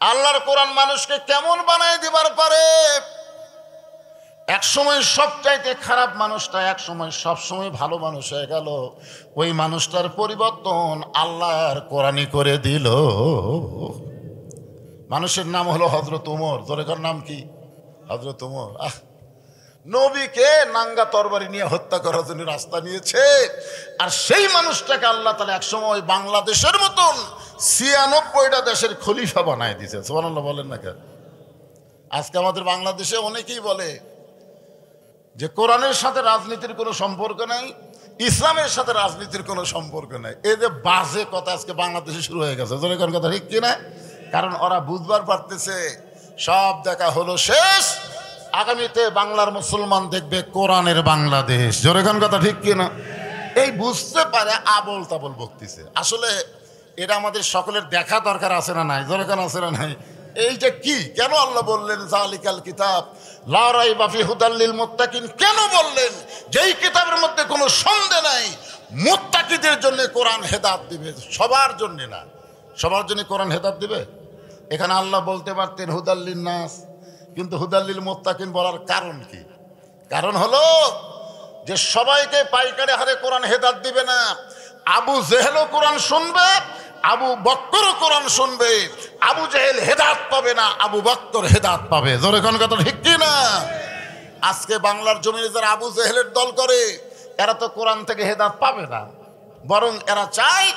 আল্লাহর কোরআন মানুষকে কেমন বানায় দিবার পারে। এক সময় সবচাইতে খারাপ মানুষটা এক সময় সবসময় ভালো মানুষ হয়ে গেল। ওই মানুষটার পরিবর্তন আল্লাহর কোরআনই করে দিল। মানুষের নাম হলো হযরত উমর। জোরেকার নাম কি? হযরত উমর। নবীকে নাঙ্গা তরবারি নিয়ে হত্যা করার জন্য রাস্তা নিয়েছে। আর সেই মানুষটাকে আল্লাহ তাআলা একসময় বাংলাদেশের মতন ৯৬টা দেশের খলিফা বানায় দিয়েছে। সুবহানাল্লাহ বলেন না কেন? আজকে আমাদের বাংলাদেশে অনেকেই বলে যে কোরআনের সাথে রাজনীতির কোনো সম্পর্ক নাই, ইসলামের সাথে রাজনীতির কোনো সম্পর্ক নাই। এই যে বাজে কথা আজকে বাংলাদেশে শুরু হয়ে গেছে। জোরে কোন কথা ঠিক কিনা? কারণ ওরা বুঝবার পারতেছে সব দেখা হলো শেষ, আগামীতে বাংলার মুসলমান দেখবে কোরআনের বাংলাদেশ। জোরে কোন কথা ঠিক কিনা? এই বুঝতে পারে আবল তাবল বকতেছে। আসলে এটা আমাদের সকলের দেখা দরকার আছে না নাই? জোরে কোন আছে না নাই? এই যে কি কেন আল্লাহ বললেন যালিকাল কিতাব লা রাইবা ফি হুদাল লিল মুত্তাকিন? কেন বললেন? যেই কিতাবের মধ্যে কোনো সন্দেহ নাই মুত্তাকিদের জন্য কোরআন হেদায়েত দিবে, সবার জন্য না। সবার জন্য কোরআন হেদায়েত দিবে। এখানে আল্লাহ বলতে পারতেন হুদাল লিন নাস, কিন্তু হুদাল লিল মুত্তাকিন বলার কারণ কি? কারণ হলো যে সবাইকে পাইকারি হারে কোরআন হেদায়েত দিবে না। আবু জেহেলও কোরআন শুনবে, আবু বক্করও কোরআন শুনবে। আবু জেহেল হেদায়েত পাবে না, আবু বক্কর হেদায়েত পাবে। জোরে কোন কথা ঠিক কি না? আজকে বাংলার জমিনে যারা আবু জেহেলের দল করে এরা তো কোরআন থেকে হেদায়েত পাবে না, বরং এরা চায়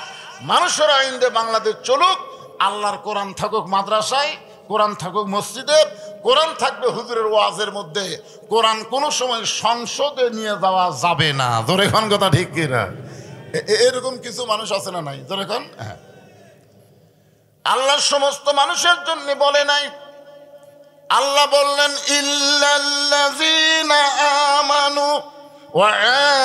মানুষের আইনে বাংলাদেশ চলুক, আল্লাহর কোরআন থাকুক মাদ্রাসায়, কোরআন থাকুক মসজিদে, কোরআন থাকবে হুজুরের ওয়াজের মধ্যে, কোরআন কোনো সময় সংসদে নিয়ে যাওয়া যাবে না। জোরে কোন কথা ঠিক কি না? এরকম কিছু মানুষ আছে না নাই? জোরে কোন? হ্যাঁ। আল্লাহ সমস্ত মানুষের জন্য বলে নাই। আল্লাহ বললেন ইল্লাল্লাযীনা আমানু ওয়া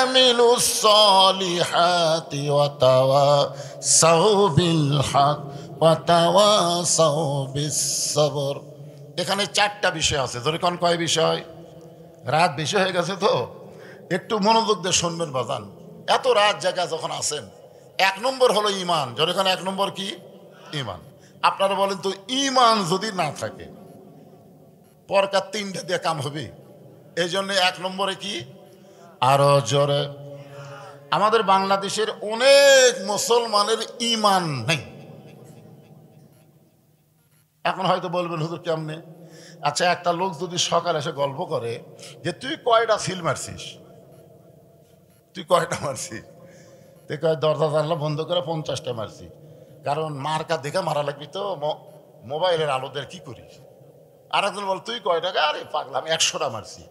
আমিলুস সলিহাতি ওয়া তাওয়াসাউ বিল হক ওয়া তাওয়াসাউ বিস সবর। এখানে 4টা বিষয় আছে। জোরে কোন কয় বিষয়? রাত বেশি হয়ে গেছে তো একটু মনোযোগ দিয়ে শুনবেন বাজান। এত রাত জায়গা যখন আছেন, 1 নম্বর হলো ঈমান। জোরে কোন 1 নম্বর কি? ঈমান। আপনারা বলেন তো ঈমান যদি না থাকে পরকার 3টা দিয়ে কাম হবে। এই জন্য 1 নম্বরে কি? আরো জোরে। আমাদের বাংলাদেশের অনেক মুসলমানের ঈমান নেই। এখন হয়তো বলবেন হুজুর কেমনে? আচ্ছা, একটা লোক যদি সকালে এসে গল্প করে যে তুই কয়টা সিল মারছিস, তুই কয়টা মারছিস, তুই কয় দরজা জানলা বন্ধ করে 50টা মারছি। কারণ মার্কা দেখে মারা লাগবি তো, মোবাইলের আলোদের কি করিস? আর একজন বল তুই কয় টাকা? আরে পাগলাম 100টা মারছি।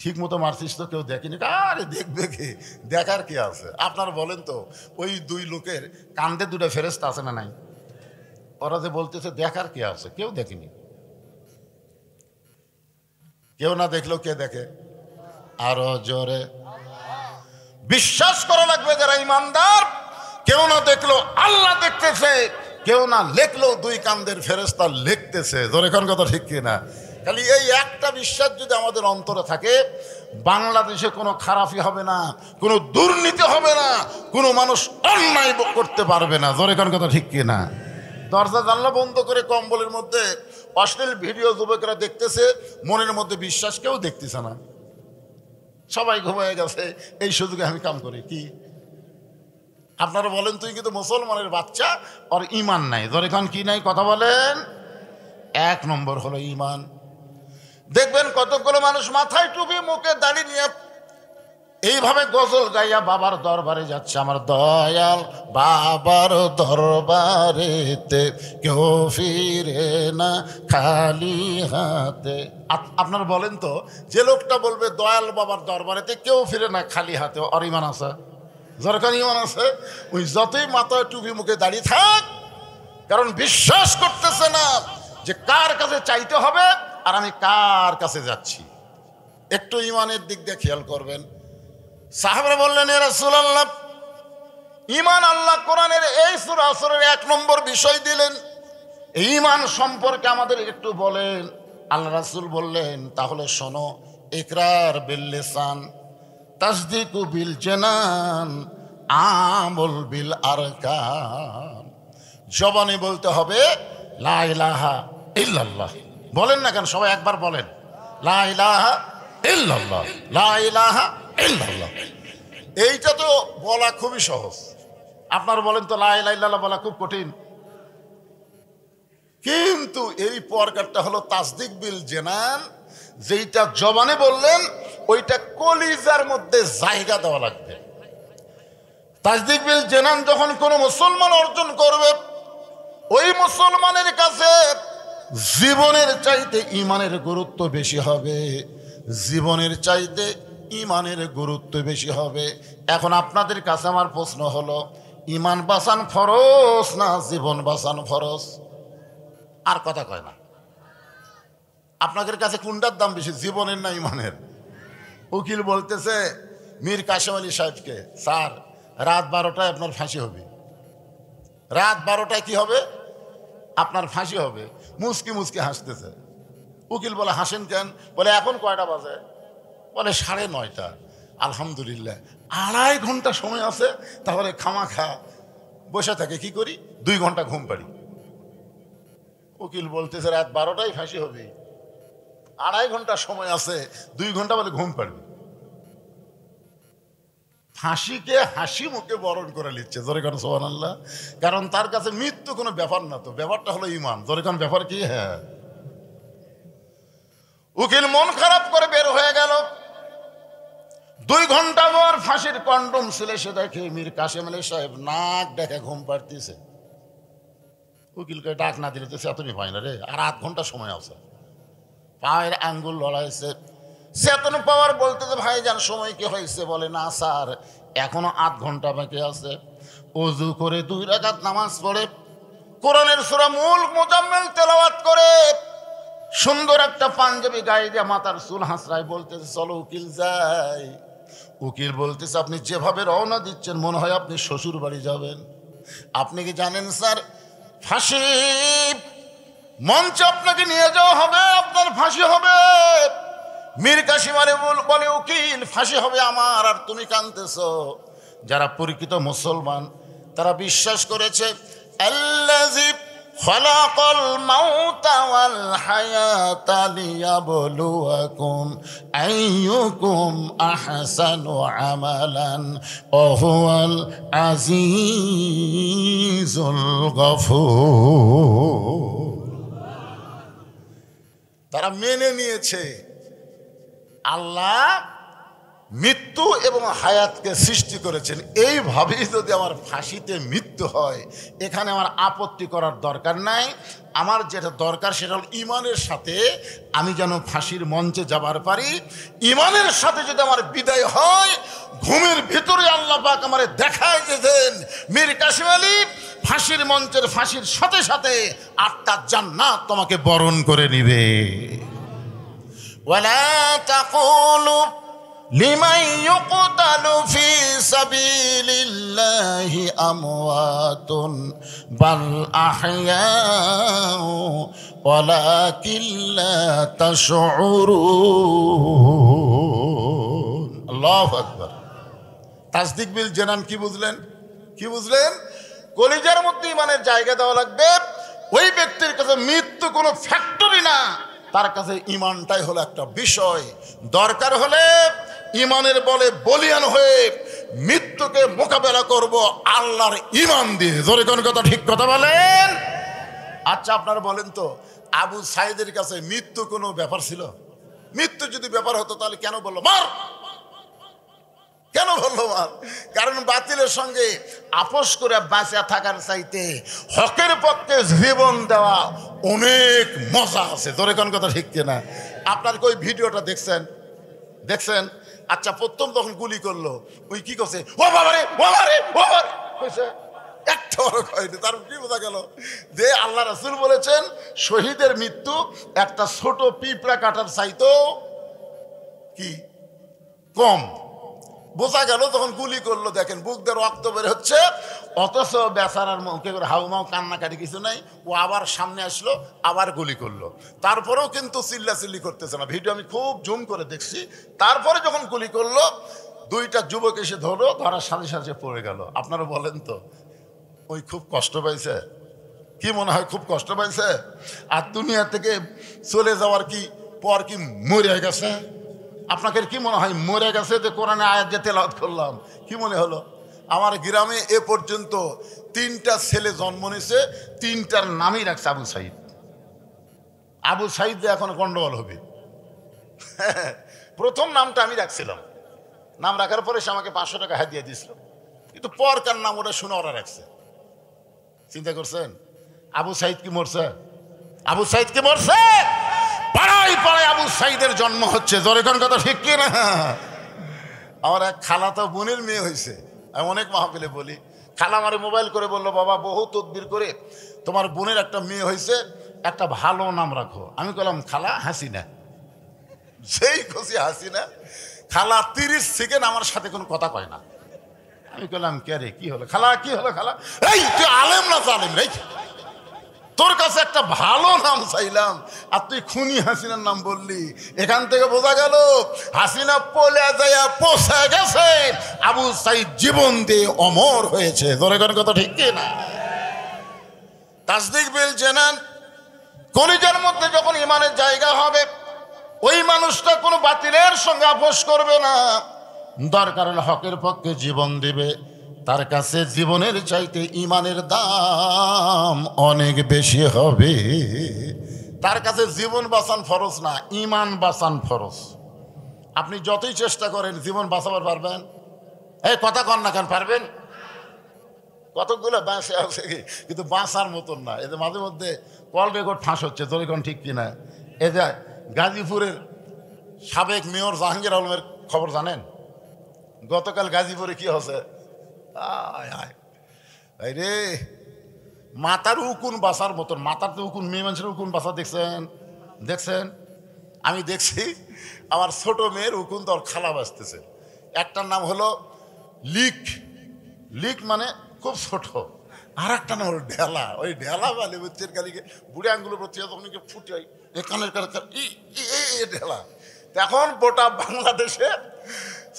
ঠিক মতো মারছিস তো কেউ দেখেনি? আরে দেখবে কে, দেখার কি আছে? আপনারা বলেন তো ওই 2 লোকের কান্দে 2টা ফেরেশতা আছে না নাই? ওরা যে বলতেছে দেখার কি আছে, কেউ দেখেনি। কেউ না দেখলেও কে দেখে? আরো জোরে। বিশ্বাস করা লাগবে যারা ইমানদার, কেউ না দেখলো আল্লাহ দেখতেছে, কেউ না লেখলেও 2 কান্দের ফেরেশতা লিখতেছে। জোরে কোন কথা ঠিক কিনা? খালি এই একটা বিশ্বাস যদি আমাদের অন্তরে থাকে, বাংলাদেশে কোনো খারাপই হবে না, কোনো দুর্নীতি হবে না, কোনো মানুষ অন্যায় করতে পারবে না। জোরে কোন কথা ঠিক কিনা? দরজা জানলা বন্ধ করে কম্বলের মধ্যে অশ্লীল ভিডিও যুবকেরা দেখতেছে, মনের মধ্যে বিশ্বাস কেউ দেখতেছে না, সবাই ঘুমিয়ে গেছে। এই সুযোগে আমি কাম করি কি? আপনারা বলেন তুই কিন্তু মুসলমানের বাচ্চা, ওর ঈমান নাই। ধর এখন কি নাই? কথা বলেন। 1 নম্বর হলো ঈমান। দেখবেন কতগুলো মানুষ মাথায় টুপি মুখে দাড়ি নিয়ে এইভাবে গজল গাইয়া বাবার দরবারে যাচ্ছে। আমার দয়াল বাবার দরবারেতে কেউ ফিরে না খালি হাতে। আপনারা বলেন তো যে লোকটা বলবে দয়াল বাবার দরবারেতে কেউ ফিরে না খালি হাতে, ওর ঈমান আছে? যখন ঈমান আছে, ওই যতই মাথায় টুপি মুখে দাঁড়িয়ে থাক, কারণ বিশ্বাস করতেছে না যে কার কাছে চাইতে হবে আর আমি কার কাছে যাচ্ছি। একটু ঈমানের দিক দিয়ে খেয়াল করবেন। সাহাবারা বললেন ইয়া রাসূলুল্লাহ, ঈমান আল্লাহ কোরআনের এই সূরা আসরের 1 নম্বর বিষয় দিলেন, ঈমান সম্পর্কে আমাদের একটু বলেন। আল্লাহ রাসূল বললেন তাহলে শোনো, ইকরার বিল লিসান, তাসদীকু বিল জানান, আমল বিল আরকান। জবানে বলতে হবে লা ইলাহা ইল্লাল্লাহ। বলেন না কেন, সবাই একবার বলেন লা ইলাহা ইল্লাল্লাহ, লা ইলাহা ইল্লাল্লাহ। এইটা তো বলা খুবই সহজ। আপনারা বলেন তো লা ইলাহা ইল্লাল্লাহ বলা খুব কঠিন। কিন্তু এই পরকারটা হলো তাসদিক বিল জেনান, যেইটা জবানে বললেন ওইটা কলিজার মধ্যে জায়গা দেওয়া লাগবে। তাসদিক বিল জেনান যখন কোনো মুসলমান অর্জন করবে, ওই মুসলমানের কাছে জীবনের চাইতে ইমানের গুরুত্ব বেশি হবে, জীবনের চাইতে ইমানের গুরুত্ব বেশি হবে। এখন আপনাদের কাছে আমার প্রশ্ন হলো, ইমান বাঁচান ফরজ না জীবন বাঁচান ফরজ? আর কথা কয় না। আপনাদের কাছে কোনটার দাম বেশি, জীবনের না ইমানের? উকিল বলতেছে মীর কাশেম আলী সাহেবকে, স্যার রাত 12টায় আপনার ফাঁসি হবে, রাত 12টায় কি হবে? আপনার ফাঁসি হবে। মুচকি মুচকি হাসতেছে। উকিল বলে হাসেন কেন? বলে এখন কয়টা বাজে? বলে 9:30। আলহামদুলিল্লাহ, 2.5 ঘন্টা সময় আছে, তাহলে খামাখা বসে থাকে কি করি, 2 ঘন্টা ঘুম পাড়ি। উকিল বলতেছে রাত 12টায় ফাঁসি হবে, 2.5 ঘন্টা সময় আছে, 2 ঘন্টা বলে ঘুম পাড়বি। ফাঁসিকে হাসি মুখে বরণ করে নিচ্ছে, জোরে কারণ সুবহানাল্লাহ। কারণ তার কাছে মৃত্যু কোনো ব্যাপার না, তো ব্যাপারটা হলো ইমান। জোরে কারণ ব্যাপার কি? হ্যাঁ। উকিল মন খারাপ করে বের হয়ে গেল। 2 ঘন্টা পর ফাঁসির কন্ডম ছিলে সে দেখে মীর কাশেম আলী সাহেব নাক ডেকে ঘুম পাড়তেছে। উকিলকে ডাক না দিলে তো চেতনই পায় না রে, আর 8 ঘন্টা সময় আছে। পায়ের আঙ্গুল লড়াইছে, চেতন পাওয়ার বলতেছে ভাইজান সময় কি হয়েছে? বলে না স্যার, এখনো 8 ঘন্টা বাকি আছে। ওযু করে 2 রাকাত নামাজ পড়ে কোরআনের সূরা মুজাম্মিল তেলাওয়াত করে সুন্দর একটা পাঞ্জাবি গায়ে দিয়ে মাথার চুল হাসরায় বলতেছে চলো উকিল যাই। উকিল বলতেছে আপনি যেভাবে রওনা দিচ্ছেন মনে হয় আপনি শ্বশুর বাড়ি যাবেন। আপনি কি জানেন স্যার, ফাঁসি মঞ্চে আপনাকে নিয়ে যাওয়া হবে, আপনার ফাঁসি হবে। মীর কাশেম আলী বলে উকিল ফাঁসি হবে আমার, আর তুমি কাঁদতেছ। যারা পরিচিত মুসলমান তারা বিশ্বাস করেছে আল্লাযী খালাকাল মাউতা ওয়াল হায়াতা লিয়াবলুয়াকুম আইয়ুকুম আহসানু আমালান ওয়া হুয়াল আজিজুল গফুর। তারা মেনে নিয়েছে আল্লাহ মৃত্যু এবং হায়াতকে সৃষ্টি করেছেন। এইভাবেই যদি আমার ফাঁসিতে মৃত্যু হয়, এখানে আমার আপত্তি করার দরকার নাই। আমার যেটা দরকার সেটা হল ইমানের সাথে আমি যেন ফাঁসির মঞ্চে যাবার পারি। ইমানের সাথে যদি আমার বিদায় হয়, ঘুমের ভিতরে আল্লাহ পাক আমারে দেখায় দিয়েছেন মীর কাশেম আলী ফাঁসির মঞ্চের ফাঁসির সাথে সাথে 8টা জান্নাত তোমাকে বরণ করে নিবে। ওয়ালা তাকুলু লিমান ইউকতালু ফি সাবিলিল্লাহি আমওয়াতুন বাল আহইয়াউ ওয়ালাকিন লা তাশউরুন। আল্লাহু আকবার। তাসদিক বিল জানান কি বুঝলেন? কি বুঝলেন? কলিজার মধ্যে ইমানের জায়গা দেওয়া লাগবে। ওই ব্যক্তির কাছে মৃত্যু কোনো ফ্যাক্টরি না, তার কাছে ইমানটাই হলো একটা বিষয়। দরকার হলে ইমানের বলে বলিয়ান হয়ে মৃত্যুকে মোকাবেলা করব আল্লাহর ইমান দিয়ে। জোরে কোন কথা, ঠিক কথা বলেন। আচ্ছা আপনারা বলেন তো, আবু সাইদের কাছে মৃত্যু কোনো ব্যাপার ছিল? মৃত্যু যদি ব্যাপার হতো তাহলে কেন বললো মার? কেন বললো মার? কারণ বাতিলের সঙ্গে আপোষ করে বাঁচা থাকার চাইতে হকের পক্ষে জীবন দেওয়া অনেক মজা আছে। জোরে কোন কথা, ঠিক কিনা? আপনার কি ওই ভিডিওটা দেখছেন? দেখছেন? আচ্ছা প্রথম তখন গুলি করলো, ওই কি করছে, ও বাবারে ও বাবারে ও বাবারে কইছে, একটা বড় কয়নি। তার কি বোঝা গেল যে আল্লাহ রাসূল বলেছেন শহীদের মৃত্যু একটা ছোট পিঁপড়া কাটার চাইতো কি কম। বোঝা গেল তখন গুলি করলো, দেখেন বুক দিয়ে রক্ত বের হচ্ছে, অথচ বেচারার মুখে করে হাউমাউ কান্নাকাটি কিছু নাই। ও আবার সামনে আসলো, আবার গুলি করলো, তারপরেও কিন্তু চিল্লাচিল্লি করতেছে না। ভিডিও আমি খুব জুম করে দেখছি। তারপরে যখন গুলি করলো, 2টা যুবক এসে ধরো, ধরার সাথে সাথে পড়ে গেল। আপনারা বলেন তো ওই খুব কষ্ট পাইছে? কি মনে হয় খুব কষ্ট পাইছে? আর দুনিয়া থেকে চলে যাওয়ার কি পর কি মরে গেছে? আপনাকে কি মনে হয় মরে গেছে যে কোরআনে আয়াত যে তেলাওয়াত করলাম? কি মনে হলো? আমার গ্রামে এ পর্যন্ত 3টা ছেলে জন্ম নিয়েছে, 3টার নামই রাখছে আবু সাইদ। আবু সাইদ যে এখন গন্ডগোল হবে। প্রথম নামটা আমি রাখছিলাম, নাম রাখার পরে সে আমাকে 500 টাকা হাতিয়ে দিয়েছিল, কিন্তু পরকার নাম ওটা শুনে ওরা রাখছে। চিন্তা করছেন আবু সাইদ কি মরছে? আবু সাইদ কি মরছে? পাড়ায় পাড়ায় আবু সাইদের জন্ম হচ্ছে। জোরে কোন কথা ঠিক কি না? আমার এক খালাতো বোনের মেয়ে হয়েছে। আমি অনেক মাহফিলে বলি, খালা আমারে মোবাইল করে বললো, বাবা বহু তদবির করে তোমার বোনের একটা মেয়ে হয়েছে, একটা ভালো নাম রাখো। আমি বললাম খালা হাসিনা। সেই খুশি হাসিনা। খালা 30 সেকেন্ড আমার সাথে কোনো কথা কয় না। আমি বললাম কে রে, কি হলো খালা, কি হলো খালা? এই তুই আলেম না জালেম রে, তোর কাছে একটা ভালো নাম চাইলাম আর তুই খুনি হাসিনার নাম বললি। এখান থেকে বোঝা গেল হাসিনা পলে যায় পোষা গেছে, আবু সাইদ জীবন দিয়ে অমর হয়েছে। তোর এখন কথা ঠিক কি না? তাসদিক বিল জানান, কলিজার মধ্যে যখন ইমানের জায়গা হবে, ওই মানুষটা কোনো বাতিলের সঙ্গে আপোষ করবে না। দরকার হলে হকের পক্ষে জীবন দিবে। তার কাছে জীবনের চাইতে ইমানের দাম অনেক বেশি হবে। তার কাছে জীবন বাঁচান ফরজ না, ইমান বাঁচান ফরজ। আপনি যতই চেষ্টা করেন জীবন বাঁচাবার পারবেন? এই কথা কন না কেন, পারবেন? কতকগুলো বাঁচে আছে কিন্তু বাঁচার মতন না। এদের মাঝে মধ্যে কল রেকর্ড ফাঁস হচ্ছে, তোর এখন ঠিক কিনা? এ যে গাজীপুরের সাবেক মেয়র জাহাঙ্গীর আলমের খবর জানেন? গতকাল গাজীপুরে কি হচ্ছে? আয় রে, মাথার উকুন বাসার মতন, মাথার তো উকুন, মেয়ে মানুষের উকুন বাসা দেখছেন? দেখছেন? আমি দেখছি আমার ছোট মেয়ের উকুন তোর খালা বাঁচতেছে। একটার নাম হলো লিক, লিক মানে খুব ছোট। আর একটা নাম হলো ঢেলা। ওই ঢেলা বালে বুঝছেন কালিকে বুড়ে আঙ্গুলের প্রতি তখন ফুটে হয় এখানের ঢেলা। এখন গোটা বাংলাদেশে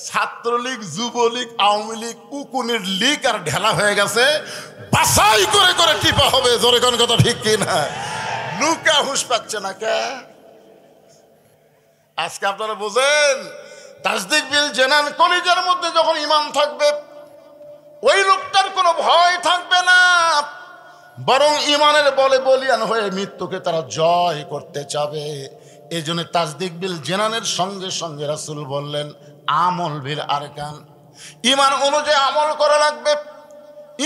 ছাত্রলীগ, যুবলীগ, আওয়ামী লীগ, উকুনের লীগ আর ঢেলা হয়ে গেছে। বাছাই করে করে টিপা হবে। জোরে কোন কথা ঠিক কিনা? লুকা হুঁশ পাচ্ছে না কে? আজকে আপনারা বোঝেন, তাসদিক বিল জানান, কলিজার মধ্যে যখন ইমান থাকবে ওই লোকটার কোনো ভয় থাকবে না, বরং ইমানের বলে বলিয়ান হয়ে মৃত্যুকে তারা জয় করতে চাবে। এই জন্য তাসদিক বিল জানানের সঙ্গে সঙ্গে রাসূল বললেন আমল বিল আরকান, ইমান অনুযায়ী আমল করা লাগবে।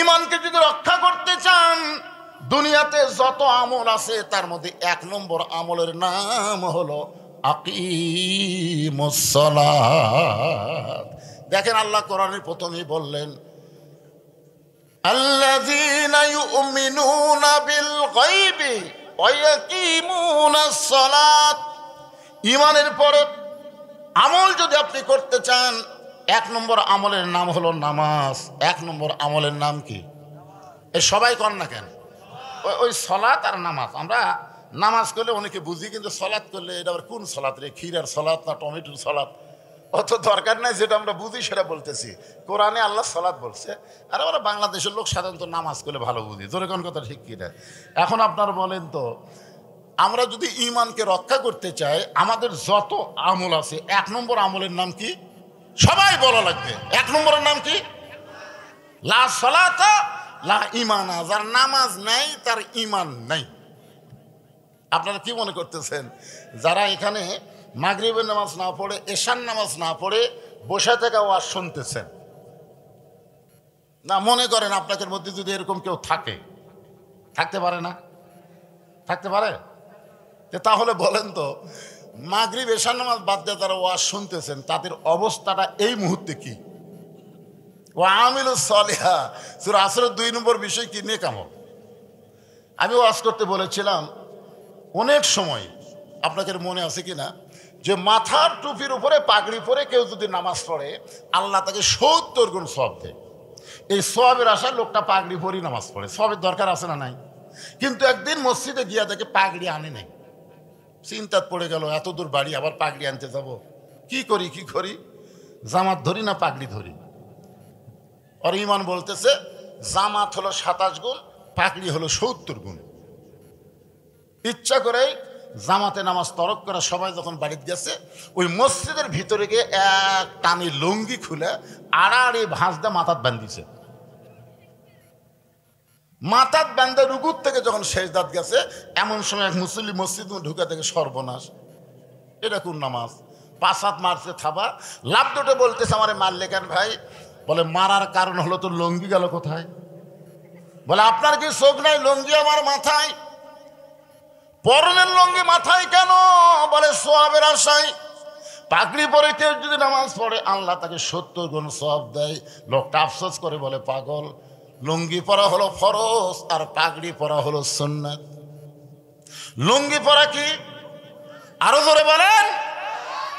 ইমানকে যদি রক্ষা করতে চান, দুনিয়াতে যত আমল আছে তার মধ্যে 1 নম্বর আমলের নাম হলো আকিমুস সালাত। দেখেন আল্লাহ কোরআনে প্রথমেই বললেন আল্লাযীনা ইউমিনুনা বিল গায়বি ওয়া ইয়াকিমুনাস সালাত। ইমানের পরে আমল যদি আপনি করতে চান, 1 নম্বর আমলের নাম হলো নামাজ। 1 নম্বর আমলের নাম কি? এ সবাই কর না কেন? ওই সলাত আর নামাজ। আমরা নামাজ করলে অনেকে বুঝি, কিন্তু সলাত করলে এটা আবার কোন সলাত রে? ক্ষীরার সলাত না টমেটোর সলাত? অত দরকার নাই, যেটা আমরা বুঝি সেটা বলতেছি। কোরআনে আল্লাহ সলাত বলছে, আর আমরা বাংলাদেশের লোক সাধারণত নামাজ করলে ভালো বুঝি। জোরে কোন কথা ঠিক কিনা? এখন আপনার বলেন তো, আমরা যদি ইমানকে রক্ষা করতে চাই, আমাদের যত আমল আছে 1 নম্বর আমলের নাম কি? সবাই বলা লাগবে। 1 নম্বরের নাম কি? লা সলাতা লা ঈমানা। যার নামাজ নাই তার ঈমান নাই। আপনারা কি মনে করতেছেন, যারা এখানে মাগরিবের নামাজ না পড়ে, এশার নামাজ না পড়ে বসে থেকে ওয়াজ শুনতেছেন, না মনে করেন আপনাদের মধ্যে যদি এরকম কেউ থাকে, থাকতে পারে না? থাকতে পারে? তাহলে বলেন তো, মাগরিব এশার নামাজ বাদ দিয়ে তারা ওয়াজ শুনতেছেন, তাদের অবস্থাটা এই মুহূর্তে কি? ওয়া আমিলুস সালিহা, সূরা আসরের 2 নম্বর বিষয় কি? নেক আমল। আমি ওয়াজ করতে বলেছিলাম অনেক সময়, আপনাদের মনে আছে কি না, যে মাথার টুপির উপরে পাগড়ি পরে কেউ যদি নামাজ পড়ে, আল্লাহ তাকে 70 গুণ সওয়াব দেয়। এই সওয়াবের আশায় লোকটা পাগড়ি পরেই নামাজ পড়ে। সওয়াবের দরকার আছে না নাই? কিন্তু একদিন মসজিদে গিয়া দেখে পাগড়ি আনে নাই। চিন্তাত পড়ে গেল, এত দূর বাড়ি আবার পাগড়ি আনতে যাব, কি করি? জামাত ধরি না পাগড়ি ধরি? আর ইমান বলতেছে জামাত হলো 27 গুণ, পাগড়ি হলো 70 গুণ। ইচ্ছা করেই জামাতে নামাজ তরক করে সবাই যখন বাড়িতে গেছে, ওই মসজিদের ভিতরে গিয়ে এক টানি লুঙ্গি খুলে আড়াআড়ি ভাঁজ দিয়ে মাথাত বান্ধিছে। মাথাত বান্ধে রুকুর থেকে যখন শেষদাত গেছে, এমন সময় এক মুসল্লি মসজিদ ঢুকে থেকে সর্বনাশ, এটা কোন নামাজ? 5 হাত মারছে থাবা, লাভ দুটো বলতেছে আমারে মারলে কেন ভাই? বলে মারার কারণ হলো তোর লুঙ্গি গেল কোথায়? বলে আপনার কি চোখ নাই? লুঙ্গি আমার মাথায়। পরনের লুঙ্গি মাথায় কেন? বলে সোয়াবের আশায়। পাগড়ি পরে কেউ যদি নামাজ পড়ে আল্লাহ তাকে 70 গুণ সওয়াব দেয়। লোকটা আফসোস করে বলে পাগল, লুঙ্গি পরা হলো ফরজ আর পাগড়ি পরা হলো সুন্নাত। লুঙ্গি পরা কি? আরো জোরে বলেন।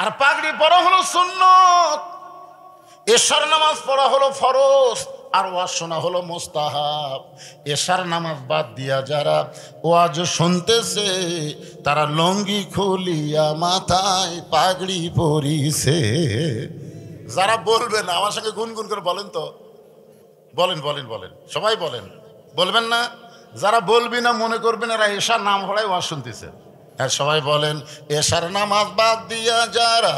আর পাগড়ি পরা হলো সুন্নত। এশার নামাজ পড়া হলো ফরজ আর ওয়াজ শোনা হলো মুস্তাহাব। এশার নামাজ বাদ দিয়া যারা ওয়াজ শুনতেছে, তারা লুঙ্গি খুলিয়া মাথায় পাগড়ি পরিছে। যারা বলবেন আমার সঙ্গে গুনগুন করে বলেন তো, বলেন বলেন বলেন, সবাই বলেন, বলবেন না? যারা বলবি না মনে করবেন এরা এশার নাম হলাই ওয়াজ শুনতেছে। হ্যাঁ, সবাই বলেন, এশার নামাজ বাদ দিয়া যারা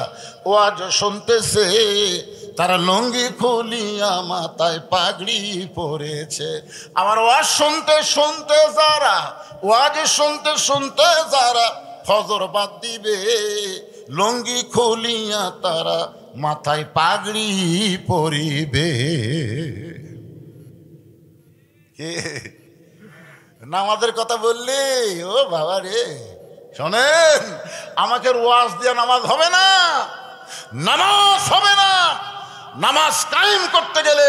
ওয়াজ শুনতেছে, তারা লুঙ্গি খুলিয়া মাথায় পাগড়ি পরেছে। আমার ওয়াজ শুনতে শুনতে যারা, ওয়াজ শুনতে শুনতে যারা ফজর বাদ দিবে, লুঙ্গি খুলিয়া তারা মাথায় পাগড়ি পরিবে। নামাজের কথা বললি, ও বাবা রে, শোনেন, আমাকে ওয়াজ দিয়ে নামাজ হবে না, নামাজ হবে না। নামাজ কায়েম করতে গেলে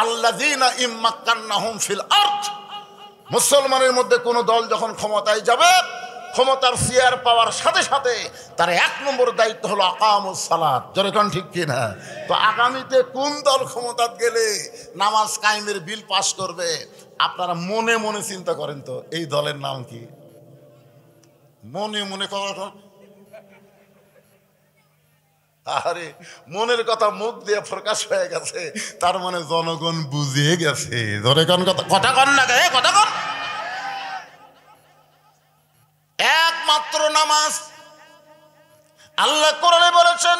আল্লাযীনা ইম্মাক্কান্নাহুম ফিল আরদ, মুসলমানের মধ্যে কোন দল যখন ক্ষমতায় যাবে, ক্ষমতার চেয়ার পাওয়ার সাথে সাথে তার 1 নম্বর দায়িত্ব হলো আকামুস সালাত। যেরকম ঠিক কিনা? তো আগামীতে কোন দল ক্ষমতায় গেলে নামাজ কায়েমের বিল পাস করবে, আপনারা মনে মনে চিন্তা করেন তো এই দলের নাম কি? মনে মনে কথা, আরে মনের কথা মুখ দিয়ে প্রকাশ হয়ে গেছে, তার মানে জনগণ বুঝিয়ে গেছে। ধরে কোন কথা, কথা কন না গে, কথা কন। একমাত্র নামাজ, আল্লাহ কোরআনে বলেছেন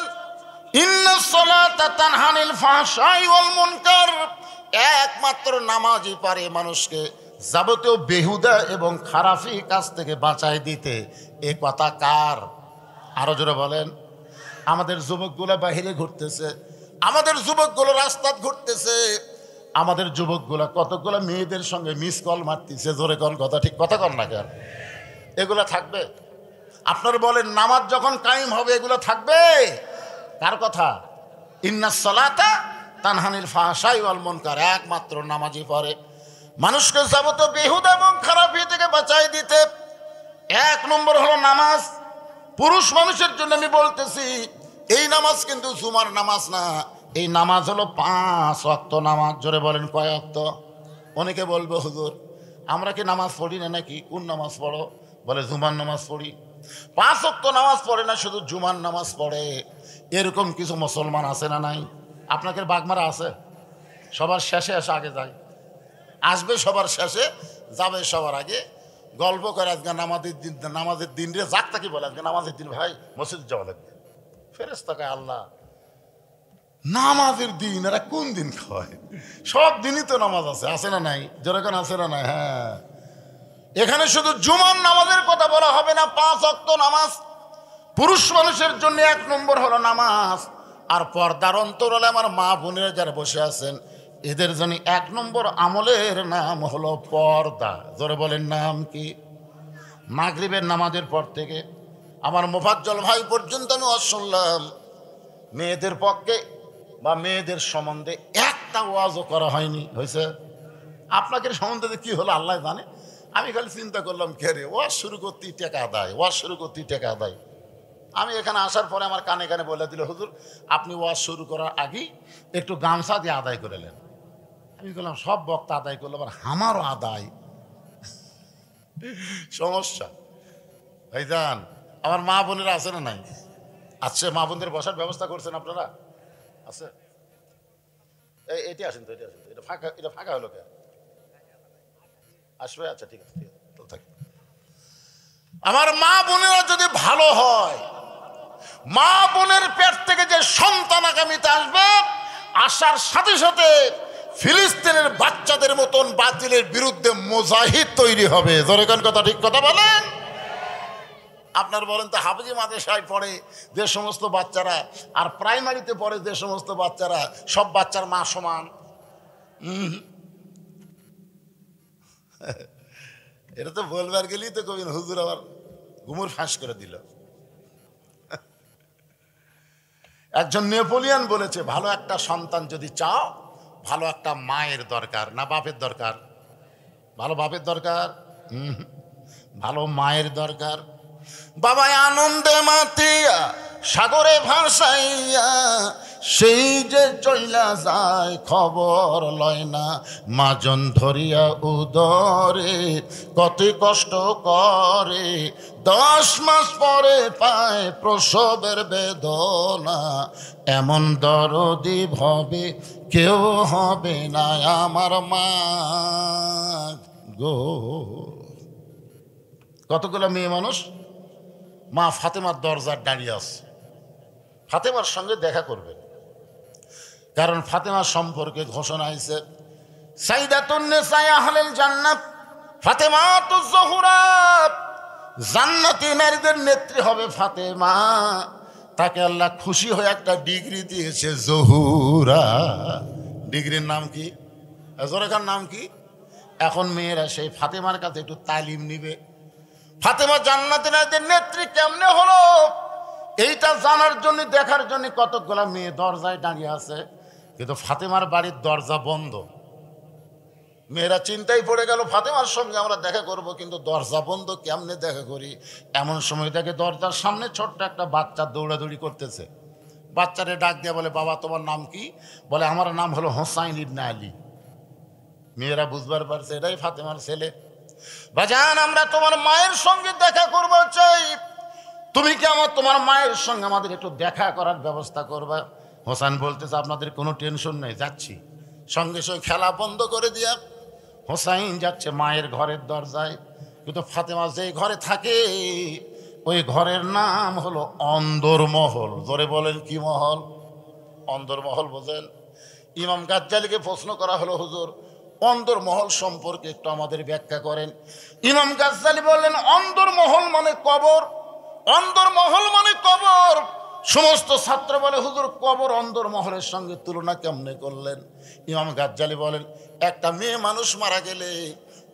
ইন্নাস সালাতা তানহা আনিল ফাহশাই ওয়াল মুনকার। একমাত্র নামাজই পারে মানুষকে যাবতীয় বেহুদা এবং খারাপি কাজ থেকে বাঁচায় দিতে। এ কথা কার? আরো জোরে বলেন। আমাদের যুবকগুলো বাহিরে ঘুরতেছে, আমাদের যুবকগুলো রাস্তায় ঘুরতেছে, আমাদের যুবকগুলো কতগুলো মেয়েদের সঙ্গে মিস কল মারতেছে। জোরে কোন কথা, ঠিক কথা কন না কেন? এগুলা থাকবে? আপনারা বলেন, নামাজ যখন কায়েম হবে এগুলো থাকবে? কার কথা? ইন্নাস সালাতা তানহা আনিল ফাহশাই ওয়াল মুনকার। একমাত্র নামাজই পারে মানুষকে যাবতীয় বেহুদা এবং খারাপি থেকে বাঁচাই দিতে। 1 নম্বর হলো নামাজ। পুরুষ মানুষের জন্য আমি বলতেছি, এই নামাজ কিন্তু জুমার নামাজ না, এই নামাজ হলো 5 ওয়াক্ত নামাজ। জোরে বলেন, কয় ওয়াক্ত? অনেকে বলবে হুজুর আমরা কি নামাজ পড়ি না নাকি? কোন নামাজ পড়ো? বলে জুমার নামাজ পড়ি। 5 ওয়াক্ত নামাজ পড়ে না, শুধু জুমার নামাজ পড়ে। এরকম কিছু মুসলমান আছে না নাই? আপনাদের বাগমারা আছে? সবার শেষে এসে আগে যায়, আসবে সবার শেষে, যাবে সবার আগে। গল্প করে আজকে নামাজের দিন রে, যাক তাকে বলে আজকে নামাজের দিন ভাই মসজিদ যাওয়া লাগবে। ফেরেশতা কয় আল্লাহ নামাজের দিন এরা কোন দিন খায়? সব দিনই তো নামাজ আছে, আছে না নাই? যেরকম আছে না নাই? হ্যাঁ, এখানে শুধু জুমার নামাজের কথা বলা হবে না, 5 ওয়াক্ত নামাজ পুরুষ মানুষের জন্য 1 নম্বর হলো নামাজ। আর পর্দার অন্তরালে আমার মা বোনেরা যারা বসে আছেন, এদের জন্য 1 নম্বর আমলের নাম হলো পর্দা। জোরে বলেন, নাম কি? মাগরিবের নামাজের পর থেকে আমার মোফাজ্জল ভাই পর্যন্ত আমি ওয়াজ শুনলাম, মেয়েদের পক্ষে বা মেয়েদের সম্বন্ধে একটা ওয়াজও করা হয়নি। হয়েছে? আপনাকে সম্বন্ধে কি হলো আল্লাহ জানে। আমি খালি চিন্তা করলাম, কে রে ওয়াজ শুরু করতেই টাকা আদায়, ওয়াজ শুরু করতেই টাকা আদায়। আমি এখানে আসার পরে আমার কানে কানে বলে দিল, হুজুর আপনি ওয়াজ শুরু করার আগেই একটু গামছা দিয়ে আদায় করে নেন। আমি বললাম সব বক্তা আদায় করলো, আবার আমারও আদায়, সমস্যা। ভাইজান আমার মা বোনেরা আছে না নাই? আচ্ছা, মা বোনদের বসার ব্যবস্থা করছেন আপনারা? আছে? এটি আসেন তো, এটি আসেন তো। এটা ফাঁকা, এটা ফাঁকা হলো কে? আসবে? আচ্ছা ঠিক আছে, ঠিক আছে, তো থাক। আমার মা বোনেরা যদি ভালো হয়, মা বোনের পেট থেকে যে সন্তান আগামীতে আসবে, আসার সাথে সাথে ফিলিস্তিনের বাচ্চাদের মতন বাতিলের বিরুদ্ধে মুজাহিদ তৈরি হবে। জোরে কোন কথা, ঠিক কথা বলেন? আপনার বলেন তো, হাফেজি মাদ্রাসায় পড়ে যে সমস্ত বাচ্চারা আর প্রাইমারিতে পড়ে যে সমস্ত বাচ্চারা, সব বাচ্চার মা সমান? এটা তো বলবার গেলেই তো কবিন হুজুর আবার ঘুমুর ফাঁস করে দিল। একজন নেপোলিয়ান বলেছে, ভালো একটা সন্তান যদি চাও, ভালো একটা মায়ের দরকার, না বাপের দরকার? ভালো বাপের দরকার, ভালো মায়ের দরকার। বাবাই আনন্দে মাতিয়া সাগরে ভাসাইয়া, সেই যে চইলা যায় খবর লয় না, মাজন ধরিয়া উদরে কত কষ্ট করে, 10 মাস পরে পায় প্রসবের বেদনা, এমন দরদি ভবে কেউ হবে না আমার মা গো। কতগুলো মেয়ে মানুষ মা ফাতেমার দরজার দাঁড়িয়ে আছে, ফাতেমার সঙ্গে দেখা করবে। কারণ ফাতেমার সম্পর্কে ঘোষণা হয়েছে, সাইদাতুন নিসা আহলিল জান্নাত ফাতেমাতুজ জোহরা, জান্নাতি নারীদের নেত্রী হবে ফাতেমা। তাকে আল্লাহ খুশি হয়ে একটা ডিগ্রি দিয়েছে, জোহরা। ডিগ্রির নাম কি? জোরেখার নাম কি? এখন মেয়েরা সেই ফাতেমার কাছে একটু তালিম নিবে। ফাতেমা জান্নাতি নারীদের নেত্রী কেমনে হলো, এইটা জানার জন্য, দেখার জন্য কতগুলা মেয়ে দরজায় দাঁড়িয়ে আছে, কিন্তু ফাতেমার বাড়ির দরজা বন্ধ। মেয়েরা চিন্তায় পড়ে গেল, ফাতেমার সঙ্গে আমরা দেখা করব, কিন্তু দরজা বন্ধ, কেমনে দেখা করি? এমন সময় দেখে দরজার সামনে ছোট্ট একটা বাচ্চা দৌড়াদৌড়ি করতেছে। বাচ্চারে ডাক দিয়ে বলে, বাবা তোমার নাম কি? বলে, আমার নাম হলো হোসাইন ইবনে আলী। মেয়েরা বুঝবার পারছে এটাই ফাতেমার ছেলে। বাজান, আমরা তোমার মায়ের সঙ্গে দেখা করবো চাই, তুমি কি তোমার মায়ের সঙ্গে আমাদের একটু দেখা করার ব্যবস্থা করবা? হোসেন বলতেছে, আপনাদের কোনো টেনশন নেই, যাচ্ছি। সঙ্গে সঙ্গে খেলা বন্ধ করে দিয়া হোসাইন যাচ্ছে মায়ের ঘরের দরজায়। কিন্তু ফাতেমা যেই ঘরে থাকে, ওই ঘরের নাম হলো অন্দরমহল। জোরে বলেন, কি মহল? অন্দরমহল বোঝেন? ইমাম গাজ্জালিকে প্রশ্ন করা হলো, হুজুর অন্দরমহল সম্পর্কে একটু আমাদের ব্যাখ্যা করেন। ইমাম গাজ্জালি বললেন, অন্দরমহল মানে কবর। অন্দরমহল মানে কবর। সমস্ত ছাত্র বলে, হুজুর কবর অন্দরমহলের সঙ্গে তুলনা কেমনে করলেন? ইমাম গাজ্জালি বলেন, একটা মেয়ে মানুষ মারা গেলে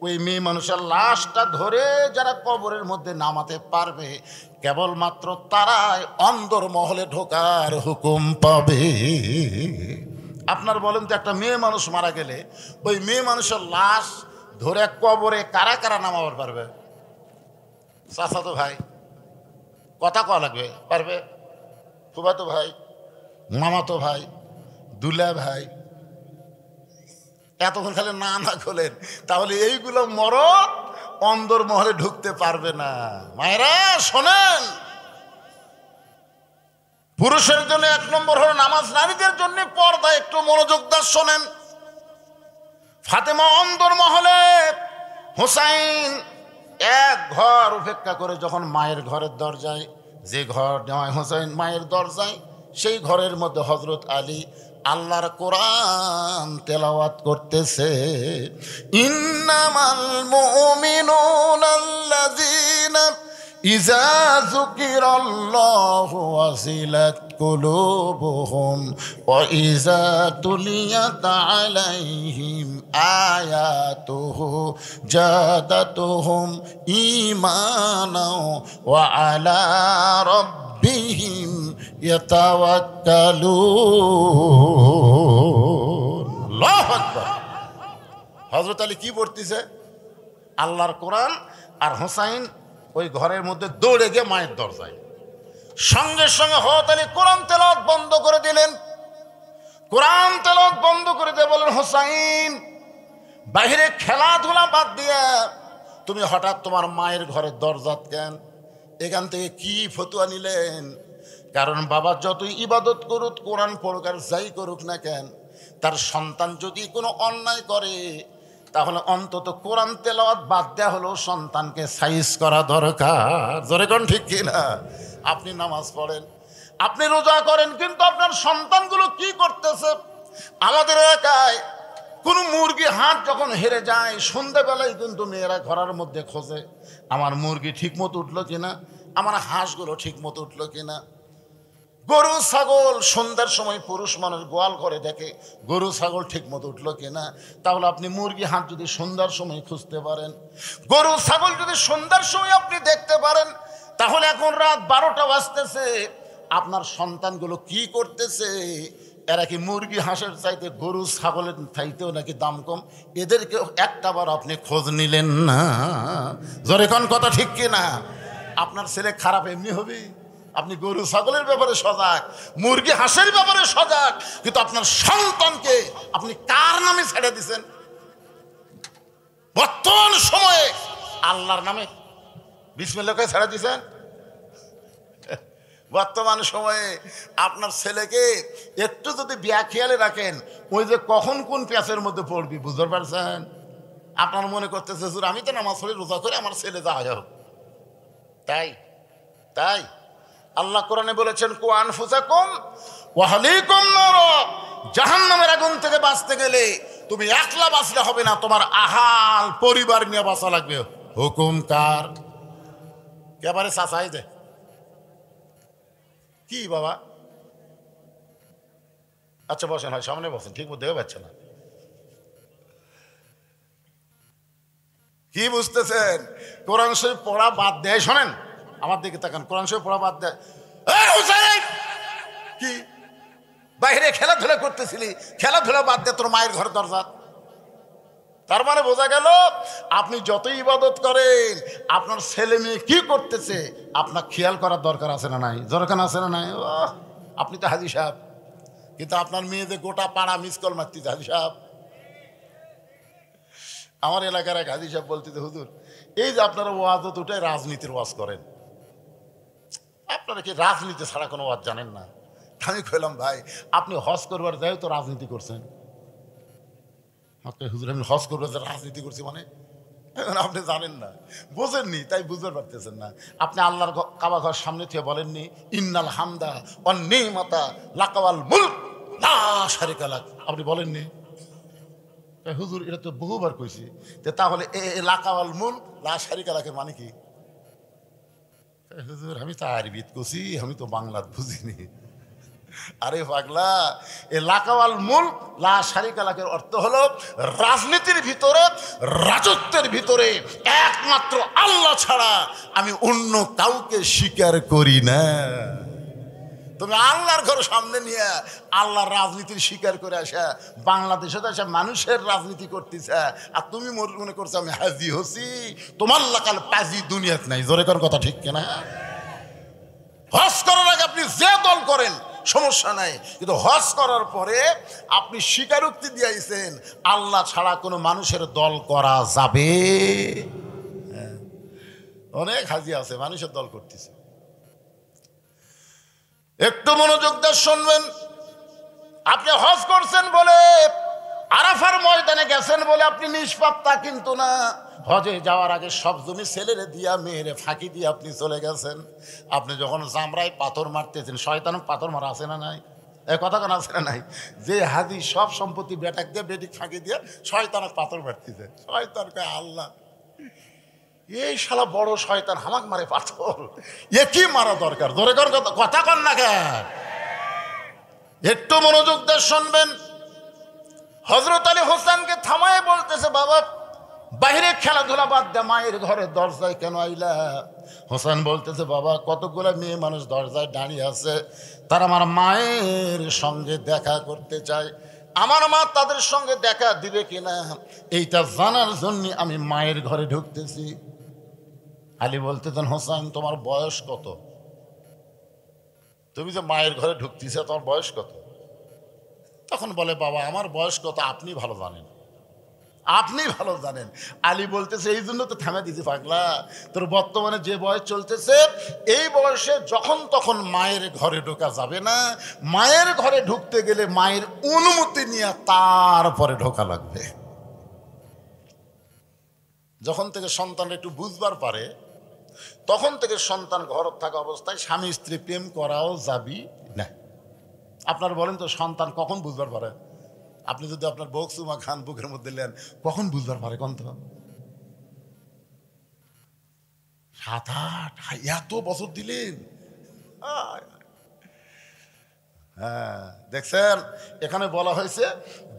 ওই মেয়ে মানুষের লাশটা ধরে যারা কবরের মধ্যে নামাতে পারবে, কেবলমাত্র তারাই অন্দরমহলে ঢোকার হুকুম পাবে। আপনার বলেন তো, একটা মেয়ে মানুষ মারা গেলে ওই মেয়ে মানুষের লাশ ধরে কবরে কারা কারা নামাবার পারবে? চাচাতো ভাই, কথা কওয়া লাগবে, পারবে? ফুফাতো ভাই, মামাতো ভাই, দুলা ভাই, এতক্ষণ খালি না না খোলেন, তাহলে এইগুলো মরদ অন্দরমহলে ঢুকতে পারবে না। মায়েরা শোনেন, পুরুষের জন্য 1 নম্বর হলো নামাজ, নারীদের জন্য পর্দা। একটু মনোযোগ দাস শোনেন। ফাতেমা অন্দরমহলে, হোসাইন এক ঘর উপেক্ষা করে যখন মায়ের ঘরের দরজায়, যে ঘর নেওয়ায় হোসাইন মায়ের দরজায়, সেই ঘরের মধ্যে হযরত আলী আল্লাহর কোরআন তেলাওয়াত করতেছে। ইন্নামাল মুমিনুনা আল্লাযীনা ইযা যুকিরাল্লাহু ওয়াজিলাত কুলুবুহুম ওয়া ইযা তুলিয়াত আলাইহিম আয়াতুহু জাদাতুহুম ঈমানাও ওয়া আলা রাব্বিহিম ইয়াতাওয়াক্কালুন। আল্লাহু আকবার। হযরত আলী কি পড়তেছে? আল্লাহর কোরআন। আর হোসাইন ওই ঘরের মধ্যে দৌড়ে গিয়ে মায়ের দরজায়। সঙ্গে সঙ্গে হযরত আলী কোরআন তেলাওয়াত বন্ধ করে দিলেন। কোরআন তেলাওয়াত বন্ধ করে দিয়ে বলেন, হোসাইন, বাহিরে খেলাধুলা বাদ দিয়া তুমি হঠাৎ তোমার মায়ের ঘরের দরজাত কেন? এখান থেকে কি ফতুয়া নিলেন? কারণ বাবা যতই ইবাদত করুক, কোরআন পড়ুক, আর যাই করুক না কেন, তার সন্তান যদি কোনো অন্যায় করে, তাহলে অন্তত কোরআন তেলাওয়াত বাদ দেওয়া হলো সন্তানকে সাইজ করা দরকার। জোরে কোন ঠিক কিনা? আপনি নামাজ পড়েন, আপনি রোজা করেন, কিন্তু আপনার সন্তানগুলো কি করতেছে? আমাদের এলাকায় কোনো মুরগি হাট যখন হেরে যায় সন্ধ্যাবেলায় কিন্তু মেয়েরা ঘরের মধ্যে খোঁজে আমার মুরগি ঠিক মতো উঠলো কিনা, আমার হাঁসগুলো ঠিক মতো উঠলো কিনা। গরু ছাগল সন্ধ্যার সময় পুরুষ মানুষ গোয়াল করে দেখে গরু ছাগল ঠিক মতো উঠলো কিনা। তাহলে আপনি মুরগি হাট যদি সন্ধ্যার সময় খুঁজতে পারেন, গরু ছাগল যদি সন্ধ্যার সময় আপনি দেখতে পারেন, তাহলে এখন রাত 12টা বাজতেছে, আপনার সন্তানগুলো কি করতেছে? এরা কি মুরগি হাঁসের চাইতে গরু ছাগলের চাইতেও নাকি দাম কম? এদেরকে একটাবার আপনি খোঁজ নিলেন না। জোরে কোন কথা ঠিক কিনা? আপনার ছেলে খারাপ এমনি হবে? আপনি গরু ছাগলের ব্যাপারে সজাগ, মুরগি হাঁসের ব্যাপারে সজাগ, কিন্তু আপনার সন্তানকে আপনি কার নামে ছেড়ে দিচ্ছেন? বর্তমান সময়ে আল্লাহর নামে বিসমিল্লাহকে ছেড়ে দিচ্ছেন। বর্তমান সময়ে আপনার ছেলেকে একটু যদি বিয়া খেয়ালে রাখেন, ওই যে কখন কোন প্যাচের মধ্যে পড়বি বুঝতে পারছেন? আপনার মনে করতেছে আমি তো নামাজ পড়ে রোজা করে আমার ছেলে যা হোক। তাই তাই আল্লাহ কোরআনে বলেছেন, কু আনফুসাকুম ওয়া আহলিকুম নার, জাহান্নামের আগুন থেকে বাঁচতে গেলে তুমি একলা বাঁচলে হবে না, তোমার আহাল পরিবার নিয়ে বাঁচা লাগবে। হুকুম কার? এবারে চাচাই দে কি বাবা? আচ্ছা বসেন, হয় সামনে বসেন, ঠিক মতো দেখে পাচ্ছে না। কি বুঝতেছেন? কোরআন শরীফ পড়া বাদ দেয়। শোনেন আমার দিকে তাকান, কোরআন শরীফ পড়া বাদ দেয়। কি বাইরে খেলাধুলা করতেছিলি, খেলাধুলা বাদ দে, তোর মায়ের ঘর দরজা। তার মানে বোঝা গেল আপনি যতই ইবাদত করেন, আপনার ছেলে মেয়ে কি করতেছে আপনার খেয়াল করার দরকার আছে না নাই? দরকার আছে না নাই? আপনি তো হাজি সাহেব, কিন্তু আপনার মেয়ে যে গোটা পাড়া মিস কল মারতেছে হাজি সাহেব। আমার এলাকার এক হাজি সাহেব বলতেছে, হুজুর এই যে আপনারা ওয়াজত উঠে রাজনীতির ওয়াজ করেন, আপনারা কি রাজনীতি ছাড়া কোনো ওয়াজ জানেন না? আমি কইলাম, ভাই আপনি হজ করবার যাই তো রাজনীতি করছেন। হুজুর আমি হজ করবার রাজনীতি করছি মানে? আপনি জানেন না, বোঝেননি, তাই বুঝতে পারতেছেন না। আপনি আল্লাহর কাবা ঘর সামনে থেকে বলেননি ইন্নাল হামদা ওয়ান নিমাতা লাকাওয়াল মুলক লা শারিকা লাক? আপনি বলেননি? হুজুর এটা তো বহুবার কইছি। তাহলে এ লাকাওয়াল মুলক লা শারিকা লাকের মানে কি? হুজুর আমি তো আরবিত কইছি, আমি তো বাংলা বুঝিনি। আরে পাগলা, এ লাকাওয়াল মুলক লা শারিকা লাকের অর্থ হলো রাজনীতির ভিতরে, রাজত্বের ভিতরে একমাত্র আল্লাহ ছাড়া আমি অন্য কাউকে স্বীকার করি না। তুমি আল্লাহর ঘর সামনে নিয়ে আল্লাহর রাজনীতির স্বীকার করে আসা, বাংলাদেশে তো আসা মানুষের রাজনীতি করতেছে, আর তুমি মনে করছো আমি হাজি হচ্ছি। তোমার লাকাল পাজি দুনিয়াত নাই। জোরে কোন কথা ঠিক কিনা? হজ করার আগে আপনি যে দল করেন সমস্যা নাই, কিন্তু হজ করার পরে আপনি স্বীকারোক্তি দিয়েছেন আল্লাহ ছাড়া কোনো মানুষের দল করা যাবে। অনেক হাজি আছে মানুষের দল করতেছে। একটু মনোযোগ দিয়ে শুনবেন। আপনি হজ করছেন বলে, আরাফার ময়দানে গেছেন বলে আপনি নিষ্পাপ তা কিন্তু না। হজে যাওয়ার আগে সব জমি ছেলেরে দিয়া মেয়েরে ফাঁকি দিয়ে আপনি চলে গেছেন। আপনি যখন জামরায় পাথর মারতেছেন, শয়তান পাথর মারা আছে না নাই? এই কথা কেন আছে না নাই? যে হাজি সব সম্পত্তি বেটাক দিয়ে বেটিক ফাঁকি দিয়ে শয়তানের পাথর মারতেছে। শয়তান কয় আল্লাহ এই শালা বড় শয়তান হামাক মারে পাথর, এ কি মারা দরকার? ধরে কর কথা কন না কেন? একটু মনোযোগ দিয়ে শুনবেন। হযরত আলী হোসেনকে থামায় বলতেছে, বাবা বাইরে খেলাধুলা বাদ দে, মায়ের ঘরের দরজায় কেন আইলা? হোসেন বলতেছে, বাবা কতগুলো মেয়ে মানুষ দরজায় দাঁড়িয়ে আছে, তারা আমার মায়ের সঙ্গে দেখা করতে চায়, আমার মা তাদের সঙ্গে দেখা দিবে কিনা এইটা জানার জন্য আমি মায়ের ঘরে ঢুকতেছি। আলী বলতেছেন, হোসেন তোমার বয়স কত? তুমি যে মায়ের ঘরে ঢুকতেছ তোমার বয়স কত? তখন বলে, বাবা আমার বয়স কত আপনি ভালো জানেন, আপনি ভালো জানেন। আলী বলতেছে, এই জন্য তো থামে দিছি পাগলা, তোর বর্তমানে যে বয়স চলতেছে এই বয়সে যখন তখন মায়ের ঘরে ঢোকা যাবে না। মায়ের ঘরে ঢুকতে গেলে মায়ের অনুমতি নিয়ে তারপরে ঢোকা লাগবে। যখন থেকে সন্তান একটু বুঝবার পারে তখন থেকে সন্তান ঘর থাকা অবস্থায় স্বামী স্ত্রী প্রেম করাও যাবি না। আপনার বলেন তো সন্তান কখন বুঝবার পারে? আপনি যদি আপনার বউ চুমা খান বুকের মধ্যে নেন, কখন বুঝবার পারে কোন তো? 7-8 এত বছর দিলেন। হ্যাঁ, দেখছেন এখানে বলা হয়েছে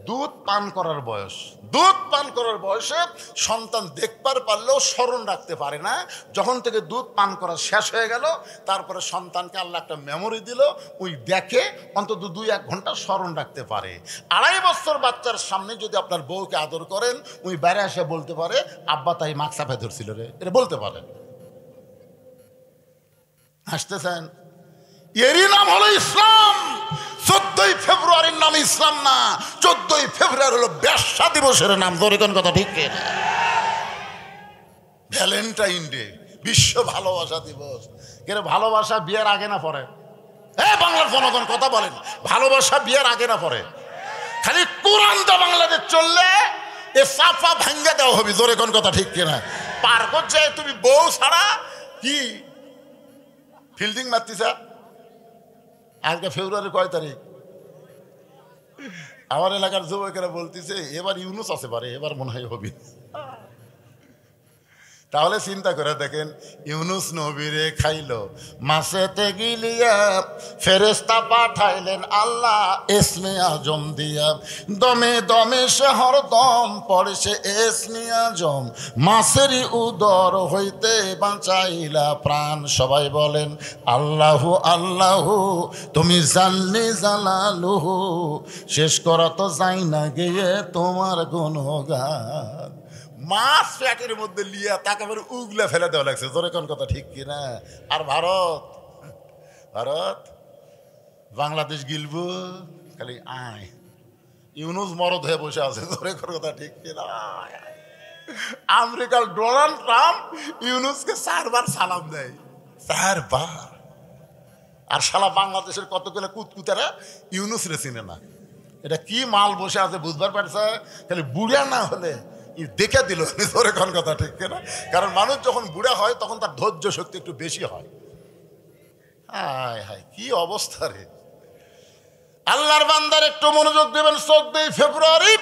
দুধ পান করার বয়স। দুধ পান করার বয়সে সন্তান দেখবার পারলেও স্মরণ রাখতে পারে না। যখন থেকে দুধ পান করা শেষ হয়ে গেল তারপরে সন্তানকে আল্লাহ একটা মেমোরি দিল, ওই দেখে অন্তত 2-1 ঘন্টা স্মরণ রাখতে পারে। 2.5 বছর বাচ্চার সামনে যদি আপনার বউকে আদর করেন, ওই বাইরে এসে বলতে পারে আব্বা তাই মাক চাপে ধরছিল রে, এটা বলতে পারে। হাসতেছেন? এরই নাম হলো ইসলাম। 14ই ফেব্রুয়ারির নাম ইসলাম না, 14ই ফেব্রুয়ারি হলো বেশ্যা দিবসের নাম। ধরে কোন কথা ঠিক কিনা? ভ্যালেন্টাইন ডে, বিশ্ব ভালোবাসা দিবস। কেন ভালোবাসা বিয়ের আগে না পরে? বাংলার জনগণ কথা বলেন, ভালোবাসা বিয়ের আগে না পরে? খালি কোরআন তো বাংলাদেশ চললে এ সাফা ভাঙ্গা দেওয়া হবে। জোরে কোন কথা ঠিক কিনা? পার করছে তুমি বউ ছাড়া কি ফিল্ডিং মারতিছা? আজকে ফেব্রুয়ারি কয় তারিখ? আমার এলাকার যুবকেরা বলতেছে এবার ইউনুস আছে পারে, এবার মনে হয় হবি। তাহলে চিন্তা করে দেখেন, ইউনুস নবীরে খাইলো মাছেতে গিলিয়া, ফেরেশতা পাঠাইলেন আল্লাহ ইসমে আজম দিয়া, দমে দমে সে হরদম পড়ে সে ইসমে আজম, মাছেরই উদর হইতে বাঁচাইলা প্রাণ। সবাই বলেন আল্লাহু আল্লাহু, তুমি জানলে জালালুহু, শেষ করা তো যাই না গিয়ে তোমার গুণগান। মাছ প্যাকের মধ্যে লিয়া তাকে আবার উগলে ফেলে দেওয়া লাগছে। জোরে কোন কথা ঠিক কিনা? আর ভারত, ভারত বাংলাদেশ গিলবো খালি আয়, ইউনুস মরদ হয়ে বসে আছে। জোরে কোন কথা ঠিক কিনা? আমেরিকার ডোনাল্ড ট্রাম্প ইউনুসকে 4 বার সালাম দেয়, 4 বার। আর শালা বাংলাদেশের কতগুলো কুতকুতারা ইউনুস রে চিনে না। এটা কি মাল বসে আছে বুঝবার পারছে? খালি বুড়া না হলে দেখে দিল। জোরে কোন কথা ঠিক কিনা? কারণ মানুষ যখন বুড়া হয় তখন তার ধৈর্য শক্তি একটু বেশি হয়। হায় হায় কি অবস্থা রে! আল্লাহর বান্দার একটু মনোযোগ দেবেন। 14ই ফেব্রুয়ারি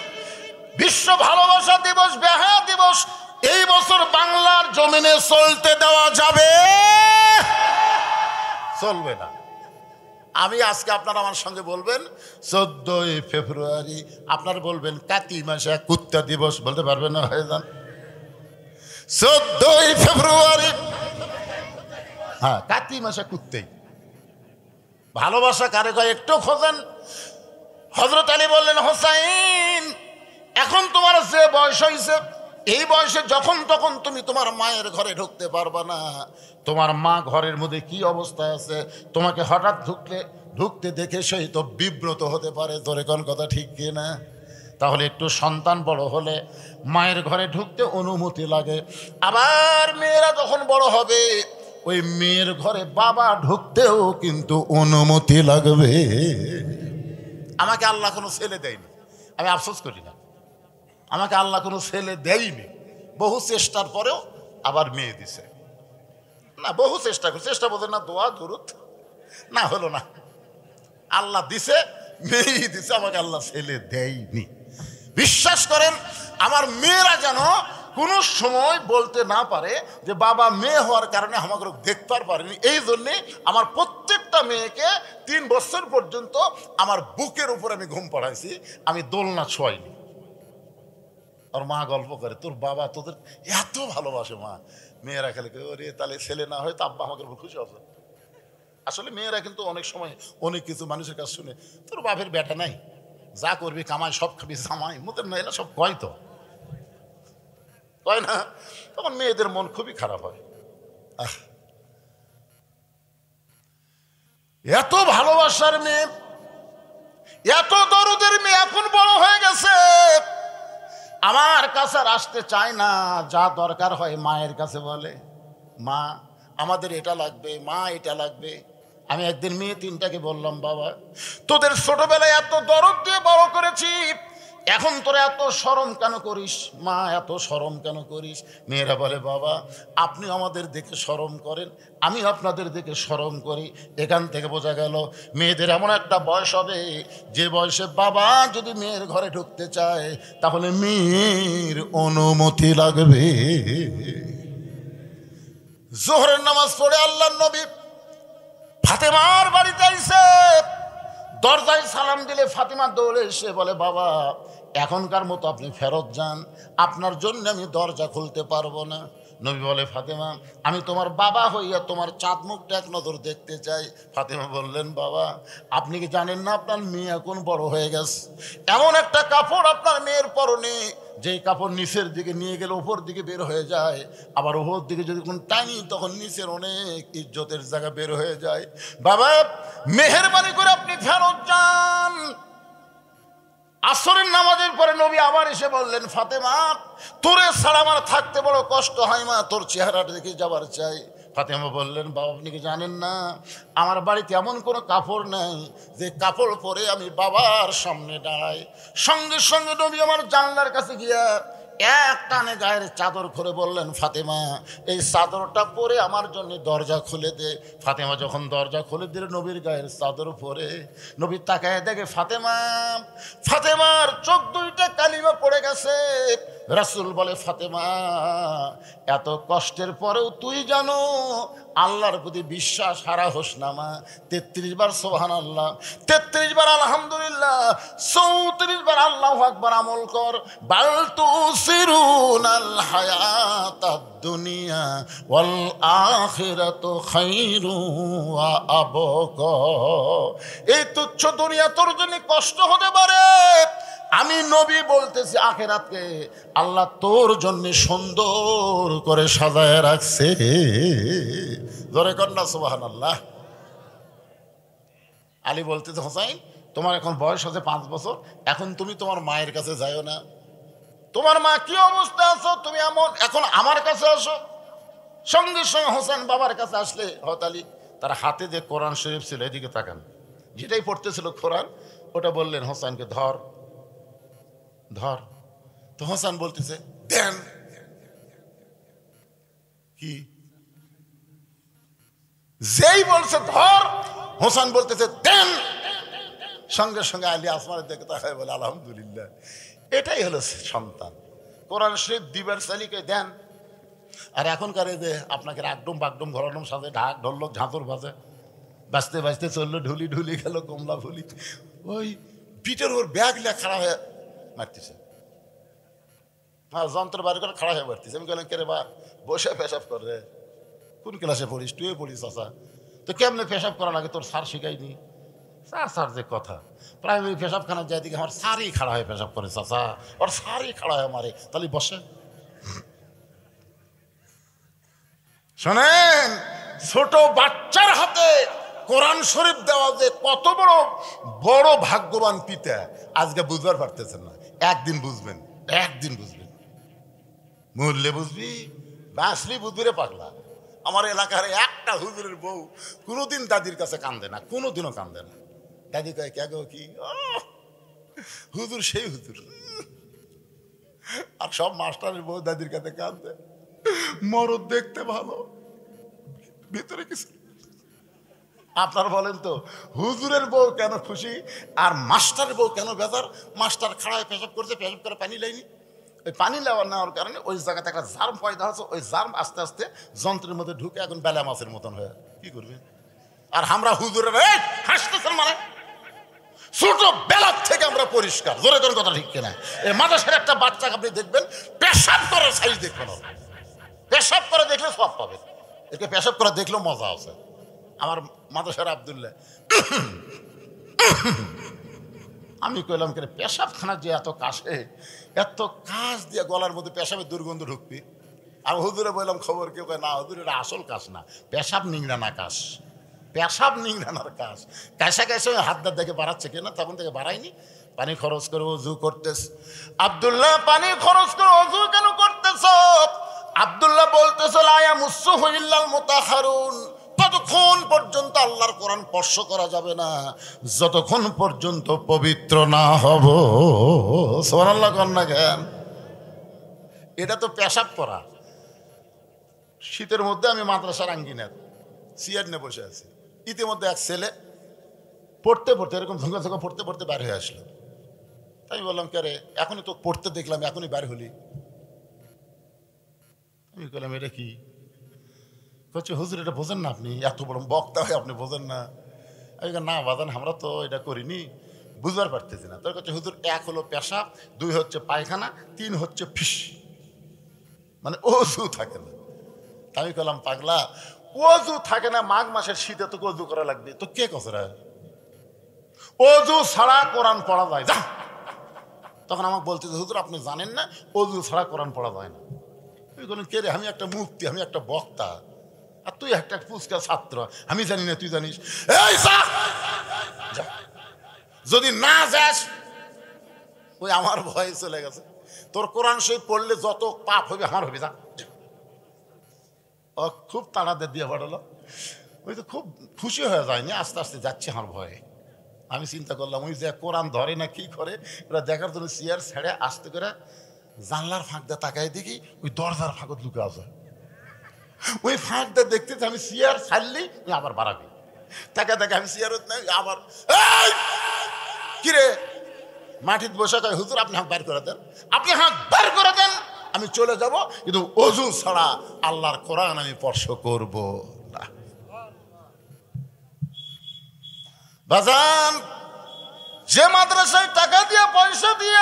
বিশ্ব ভালোবাসা দিবস, বেহায়া দিবস। এই বছর বাংলার জমিনে চলতে দেওয়া যাবে? চলবে না। আমি আজকে আপনারা আমার সঙ্গে বলবেন 14ই ফেব্রুয়ারি, আপনারা বলবেন কাতি মাসে কুত্তা দিবস, বলতে পারবেন না? হয়ে যান 14ই ফেব্রুয়ারি, হ্যাঁ কাতি মাসে কুত্তেই। ভালোবাসা কারে কয় একটু খোঁজেন। হযরত আলী বললেন হোসাইন, এখন তোমার যে বয়স হয়েছে, এই বয়সে যখন তখন তুমি তোমার মায়ের ঘরে ঢুকতে পারবা না। তোমার মা ঘরের মধ্যে কি অবস্থা আছে, তোমাকে হঠাৎ ঢুকতে দেখে সেই তো বিব্রত হতে পারে। তোর কোন কথা ঠিক কিনা? তাহলে একটু সন্তান বড় হলে মায়ের ঘরে ঢুকতে অনুমতি লাগে। আবার মেয়েরা যখন বড় হবে ওই মেয়ের ঘরে বাবা ঢুকতেও কিন্তু অনুমতি লাগবে। আমাকে আল্লাহ কোনো ছেলে দেয়নি, আমি আফসোস করি না। আমাকে আল্লাহ কোনো ছেলে দেয়নি, বহু চেষ্টার পরেও আবার মেয়ে দিছে না। বহু চেষ্টা করি, চেষ্টা বলতে না দোয়া দরুদ না, হলো না। আল্লাহ দিছে, মেয়েই দিছে, আমাকে আল্লাহ ছেলে দেয়নি। বিশ্বাস করেন আমার মেয়েরা যেন কোনো সময় বলতে না পারে যে বাবা মেয়ে হওয়ার কারণে আমাকে দেখতে পারেনি। এই জন্যে আমার প্রত্যেকটা মেয়েকে 3 বছর পর্যন্ত আমার বুকের উপর আমি ঘুম পাড়াইছি, আমি দোলনা ছোঁয়াইনি। আর মা গল্প করে তোর বাবা তোদের এত ভালোবাসে। মা মেয়েরা খেলে ওরে তাহলে ছেলে না হয় তো আব্বা আমাকে খুশি হবে। আসলে মেয়েরা কিন্তু অনেক সময় অনেক কিছু মানুষের কাছে শুনে তোর বাপের বেটা নাই, যা করবি কামাই, সব খাবি জামাই, মোদের না, এরা সব কয় তো কয় না। তখন মেয়েদের মন খুবই খারাপ হয়। এত ভালোবাসার মেয়ে, এত দরদের মেয়ে এখন বড় হয়ে গেছে, আমার কাছে আর আসতে চায় না। যা দরকার হয় মায়ের কাছে বলে, মা আমাদের এটা লাগবে, মা এটা লাগবে। আমি একদিন মেয়ে 3টাকে বললাম, বাবা তোদের ছোটবেলায় এত দরদ দিয়ে বড় করেছি, এখন তোরা এত শরম কেন করিস মা, এত শরম কেন করিস? মেয়েরা বলে বাবা আপনি আমাদের দেখে শরম করেন, আমি আপনাদের দেখে শরম করি। এখান থেকে বোঝা গেল মেয়েদের এমন একটা বয়স হবে যে বয়সে বাবা যদি মেয়ের ঘরে ঢুকতে চায় তাহলে মেয়ের অনুমতি লাগবে। জোহরের নামাজ পড়ে আল্লাহর নবী ফাতেমার বাড়িতে আইছে, দরজায় সালাম দিলে ফাতেমা দৌড়ে এসে বলে বাবা এখনকার মতো আপনি ফেরত যান, আপনার জন্য আমি দরজা খুলতে পারবো না। নবী বলে ফাতেমা আমি তোমার বাবা হইয়া তোমার চাঁদ মুখটা এক নজর দেখতে চাই। ফাতেমা বললেন বাবা আপনি কি জানেন না আপনার মেয়ে এখন বড় হয়ে গেছে, এমন একটা কাপড় আপনার মেয়ের পরনে যেই কাপড় নিচের দিকে নিয়ে গেলে উপর দিকে বের হয়ে যায়, আবার উপর দিকে যদি কোন টানি তখন নিচের অনেক ইজ্জতের জায়গা বের হয়ে যায়। বাবা মেহেরবানি করে আপনি ফেরত যান। আসরের নামাজের পরে নবী আবার এসে বললেন ফাতেমা তোরে ছাড়া আমার থাকতে বড় কষ্ট হয় মা, তোর চেহারাটা দেখে যাবার চাই। ফাতেমা বললেন বাবা আপনি কি জানেন না আমার বাড়িতে এমন কোনো কাপড় নেই যে কাপড় পরে আমি বাবার সামনে দাঁড়াই। সঙ্গে সঙ্গে নবী আমার জানলার কাছে গিয়া এক টানে গায়ের চাদর খুলে বললেন ফাতেমা এই চাদরটা পরে আমার জন্য দরজা খুলে দে। ফাতেমা যখন দরজা খুলে দিল নবীর গায়ের চাদর পরে, নবী তাকায় দেখে ফাতেমা, ফাতেমার চোখ দুইটা কালিমা পড়ে গেছে। রাসূল বলে ফাতেমা এত কষ্টের পরেও তুই জানো আল্লাহর প্রতি বিশ্বাস হারা হোস না মা। ৩৩ বার সুবহানাল্লাহ, ৩৩ বার আলহামদুলিল্লাহ, ৩৪ বার আল্লাহু আকবার আমল কর। বাল তুসিরুনাল হায়াতাদ দুনিয়া ওয়াল আখিরাতু খায়রু ওয়া আবকা। এই তুচ্ছ দুনিয়া তোর জন্য কষ্ট হতে পারে, আমি নবী বলতেছি আখিরাতকে আল্লাহ তোর জন্য সুন্দর করে সাজায় রাখছে। জোরে কর না সুবহানাল্লাহ। আলী বলতেছে হোসাইন তোমার এখন বয়স হচ্ছে 5 বছর, এখন তুমি তোমার মায়ের কাছে যাইও না, তোমার মা কি অবস্থা আছো তুমি এমন, এখন আমার কাছে আসো। সঙ্গে সঙ্গে হোসেন বাবার কাছে আসলে হত আলী তার হাতে যে কোরআন শরীফ ছিল এদিকে তাকান, যেটাই পড়তেছিল কোরআন ওটা বললেন হোসেনকে ধর ধর। তো হোসেন বলতেছে দেন কি, যেই বলছে ধর হোসেন বলতেছে দেন, সঙ্গে সঙ্গে আলী আসমানের দিকে তাকায় বলে আলহামদুলিল্লাহ এটাই হলো সন্তান। কোরআন শরীফ দিবার চালিকে দেন। আর এখনকার এই যে আপনাকে রাগডুম বাগডুম ঘরাডুম সাজে ঢাক ঢোলক ঝাঁতর বাজে, বাঁচতে বাঁচতে চললো ঢুলি ঢুলি গেল কমলা ফুলি, ওই পিঠের ওর ব্যাগ লিয়ে খাড়া হয়ে মারতেছে, হ্যাঁ যন্ত্র বাড়ি করে খাড়া হয়ে মারতেছে। আমি বললাম কে রে বা বসে পেশাব করে, কোন ক্লাসে পড়িস তুই পড়িস চাষা, তো কেমনে পেশাব করা লাগে তোর স্যার শিখাইনি? স্যার যে কথা প্রাইমারি পেশাবখানা যাই দিকে আমার স্যারই খাড়া হয়ে পেশাব করে চাষা, ওর স্যারই খাড়া হয়ে মারে, তাহলে বসে। শোনেন ছোট বাচ্চার হাতে কোরআন শরীফ দেওয়া যে কত বড় বড় ভাগ্যবান পিতা আজকে বুঝবার পারতেছেন না। একদিন বুঝবেন, একদিন বুঝবেন, মূল্যে বুঝবি, বাঁচলি বুঝবি রে পাগলা। আমার এলাকার একটা হুজুরের বউ কোনোদিন দাদির কাছে কান্দে না, কোনোদিনও কান্দে না। দাদি কয় কে গো কি, হুজুর সেই হুজুর। আর সব মাস্টারের বউ দাদির কাছে কান্দে, মরদ দেখতে ভালো ভিতরে কিছু। আপনার বলেন তো হুজুরের বউ কেন খুশি আর মাস্টারের বউ কেন বেজার? মাস্টার খাড়ায় পেশাব করছে, পেশাব করে পানি লাইনি, ওই পানি নেওয়ার কারণে ওই জায়গাতে একটা জার্ম পয়দা হচ্ছে, ওই জার্ম আস্তে আস্তে যন্ত্রের মধ্যে ঢুকে এখন বেলা মাছের মতন হয়ে কি করবে। আর আমরা হুজুরের হাসতেছেন মানে ছোট বেলার থেকে আমরা পরিষ্কার, জোরে জোরে কথা ঠিক কিনা? এই মাদ্রাসার একটা বাচ্চাকে আপনি দেখবেন পেশাব করার সাইজ দেখবেন, পেশাব করে দেখলে সব পাবেন, একে পেশাব করে দেখলেও মজা আছে। আমার মাদ্রাসার আব্দুল্লাহ আমি কইলাম কেন পেশাবখানা যে এত কাশে, এত কাশ দিয়ে গলার মধ্যে পেশাবের দুর্গন্ধ ঢুকবি। আমি হুজুরে বললাম খবর, কেউ কয় না হুজুর এটা আসল কাশ না, পেশাব নিংড়ানা কাশ, পেশাব নিংড়ানার কাশ। কাশা কাশে হাত দাঁত দেখে বাড়াচ্ছে কিনা, তখন থেকে বাড়ায়নি। পানি খরচ করে অজু করতেছ আব্দুল্লাহ, পানি খরচ করে অজু কেন করতেছ? আব্দুল্লাহ বলতেছ লা ইয়ামুসসুহু ইল্লাল মুতাহহারুন, তত ততক্ষণ পর্যন্ত আল্লাহর কোরআন স্পর্শ করা যাবে না যতক্ষণ পর্যন্ত পবিত্র না হব। সুবহানাল্লাহ কন্যা জ্ঞান। এটা তো পেশাব করা। শীতের মধ্যে আমি মাদ্রাসার আঙ্গিনার চেয়ার নিয়ে বসে আছি, ইতিমধ্যে এক ছেলে পড়তে পড়তে এরকম ঝুঁকা ঝুঁকা পড়তে পড়তে বের হয়ে আসলো। আমি বললাম, কে রে, এখনই তো পড়তে দেখলাম, এখনই বের হলি? আমি বললাম, এটা কি? বলছে, হুজুর এটা বোঝেন না আপনি? এত বড় বক্তা হয়ে আপনি বোঝেন না? আমি বললাম, না বাজান, আমরা তো এটা করিনি, বুঝবার পারতেছি না। তোর কাছে হুজুর, এক হলো পেশাব, দুই হচ্ছে পায়খানা, তিন হচ্ছে ফিস, মানে অজু থাকে না। আমি বললাম, পাগলা, অজু থাকে না? মাঘ মাসের শীতে তো অজু করা লাগবে, তো কে কসরা? অজু ছাড়া কোরআন পড়া যায় যা। তখন আমাকে বলতে, হুজুর আপনি জানেন না অজু ছাড়া কোরআন পড়া যায় না। আমি বললাম, কে রে? আমি একটা মুফতি, আমি একটা বক্তা, আর তুই একটা পুচকা ছাত্র, আমি জানি না তুই জানিস? এই যা, যদি না যাস, ওই আমার ভয়ে চলে গেছে, তোর কোরআন শরীফ পড়লে যত পাপ হবে আমার হবে, যা। ও খুব তাড়াতাড়ি দিয়ে পাঠালো। ওই তো খুব খুশি হয়ে যায়নি, আস্তে আস্তে যাচ্ছে আমার ভয়ে। আমি চিন্তা করলাম, ওই যে কোরআন ধরে না কি করে, ওরা দেখার জন্য চেয়ার ছেড়ে আস্তে করে জানলার ফাঁক দিয়ে তাকাই দেখি ওই দরজার ফাঁকত লুকে আছে। ওই ফাঁক দিয়ে দেখতেছি, আমি চেয়ার ছাড়লি আবার বাড়াবি, তাকে দেখে আমি চেয়ার আবার, কিরে মাটিত বসে কয়, হুজুর আপনি হাঁক বের করে দেন, আপনি হাঁক বের করে দেন, আমি চলে যাব, কিন্তু অজু ছাড়া আল্লাহর কোরআন আমি স্পর্শ করব না। বাজান, যে মাদ্রাসায় টাকা দিয়ে পয়সা দিয়ে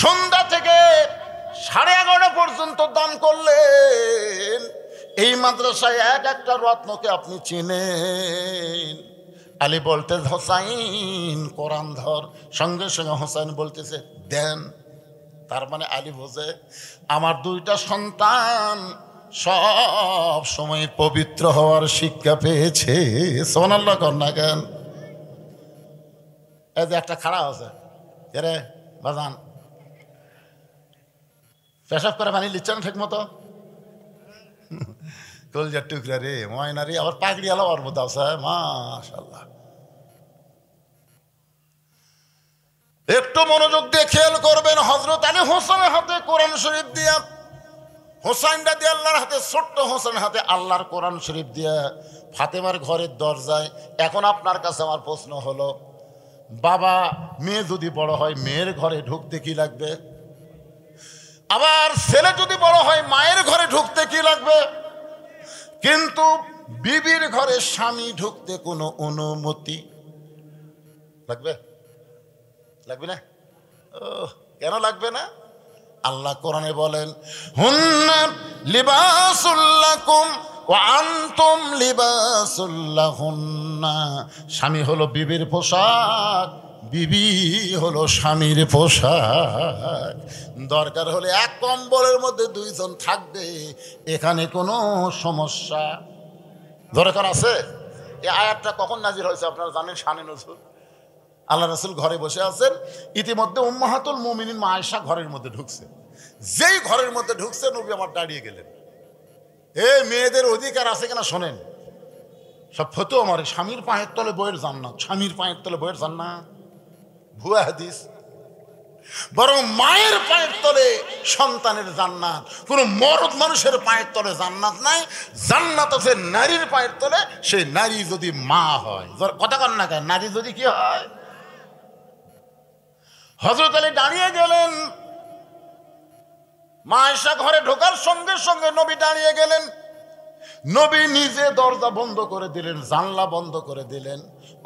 সন্ধ্যা থেকে 11:30 পর্যন্ত দান করলেন, এই মাদ্রাসায় এক একটা রত্নকে আপনি চিনেন। আলী বলতে, হোসাইন কোরআন ধর, সঙ্গে সঙ্গে হোসাইন বলতেছে দেন। তার মানে আলী বোঝে আমার দুইটা সন্তান সব সময় পবিত্র হওয়ার শিক্ষা পেয়েছে। সুবহানাল্লাহ কন্যা কেন? এই যে একটা খাড়া আছে, রে বাজান, পেশাব করে পানি লিচ্ছে না ঠিক মতো? কলজার টুকরা রে, ময়না রে, আবার পাগড়ি আলো ওর মধ্যে আছে, মাশাআল্লাহ। একটু মনোযোগ দিয়ে খেয়াল করবেন, হযরত আলী হোসেনের হাতে কোরআন শরীফ দিয়া, হোসাইন রাদিয়াল্লাহর হাতে, ছোট্ট হোসেনের হাতে আল্লাহর কোরআন শরীফ দিয়া ফাতেমার ঘরের দরজায়। এখন আপনার কাছে আমার প্রশ্ন হলো, বাবা মেয়ে যদি বড় হয়, মেয়ের ঘরে ঢুকতে কি লাগবে? আবার ছেলে যদি বড় হয়, মায়ের ঘরে ঢুকতে কি লাগবে? কিন্তু বিবির ঘরে স্বামী ঢুকতে কোনো অনুমতি লাগবে? লাগবে না? ও কেন লাগবে না? আল্লাহ কোরআনে বলেন, হুন্না লিবাসুল লাকুম ওয়া আনতুম লিবাসুল লাহুন্না। স্বামী হলো বিবির পোশাক, বিবি হলো স্বামীর পোশাক। দরকার হলে এক কম্বলের মধ্যে দুইজন থাকবে, এখানে কোনো সমস্যা। দরকার আছে? এই আয়াতটা কখন নাজিল হয়েছে আপনারা জানেন? শানে নজরুল, আল্লাহ রাসূল ঘরে বসে আছেন, ইতিমধ্যে উম্মাহাতুল মুমিনিন মা আয়েশা ঘরের মধ্যে ঢুকছে। যেই ঘরের মধ্যে ঢুকছে, নবী আমার দাঁড়িয়ে গেলেন। মেয়েদের অধিকার আছে কিনা শোনেন, সব ফতো আমার স্বামীর পায়ের তলে বইয়ের জান্নাত, স্বামীর পায়ের তলে বইয়ের জান্নাত ভুয়া হাদিস। বরং মায়ের পায়ের তলে সন্তানের জান্নাত। কোন মরদ মানুষের পায়ের তলে জান্নাত নাই, জান্নাত আছে নারীর পায়ের তলে, সেই নারী যদি মা হয়। কথা কন না কেন? নারী যদি কি হয়? হযরত আলী দাঁড়িয়ে গেলেন, মা আয়েশা ঘরে ঢোকার সঙ্গে সঙ্গে নবী দাঁড়িয়ে গেলেন। নবী নিজে দরজা বন্ধ করে দিলেন, জানলা বন্ধ করে দিলেন।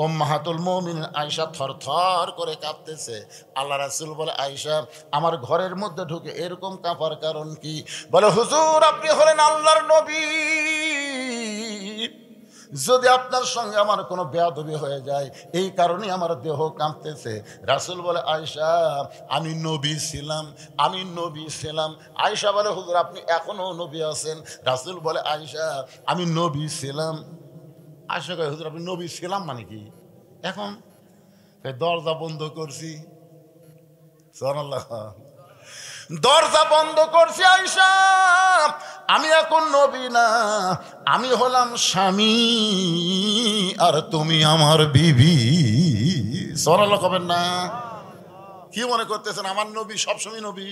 উম্মাহাতুল মুমিনিন আয়েশা থরথর করে কাঁপতেছে। আল্লাহ রাসূল বলে, আয়েশা আমার ঘরের মধ্যে ঢুকে এরকম কাঁপার কারণ কি? বলে, হুজুর আপনি হলেন আল্লাহর নবী, যদি আপনার সঙ্গে আমার কোনো বেয়াদবি হয়ে যায়, এই কারণে আমার দেহ কাঁপতেছে। রাসূল বলে, আয়েশা আমি নবী ছিলাম, আমি নবী ছিলাম। আয়েশা বলে, হুজুর আপনি এখনো নবী আছেন? রাসূল বলে, আয়েশা আমি নবী ছিলাম। আয়েশা কয়, হুজুর আপনি নবী ছিলাম মানে কি? এখন দরজা বন্ধ করছি। সুবহানাল্লাহ। দরজা বন্ধ করছি আয়েশা, আমি এখন নবী না, আমি হলাম স্বামী আর তুমি আমার বিবি। সুবহানাল্লাহ কবেন না? কি মনে করতেছেন আমার নবী সবসময় নবী?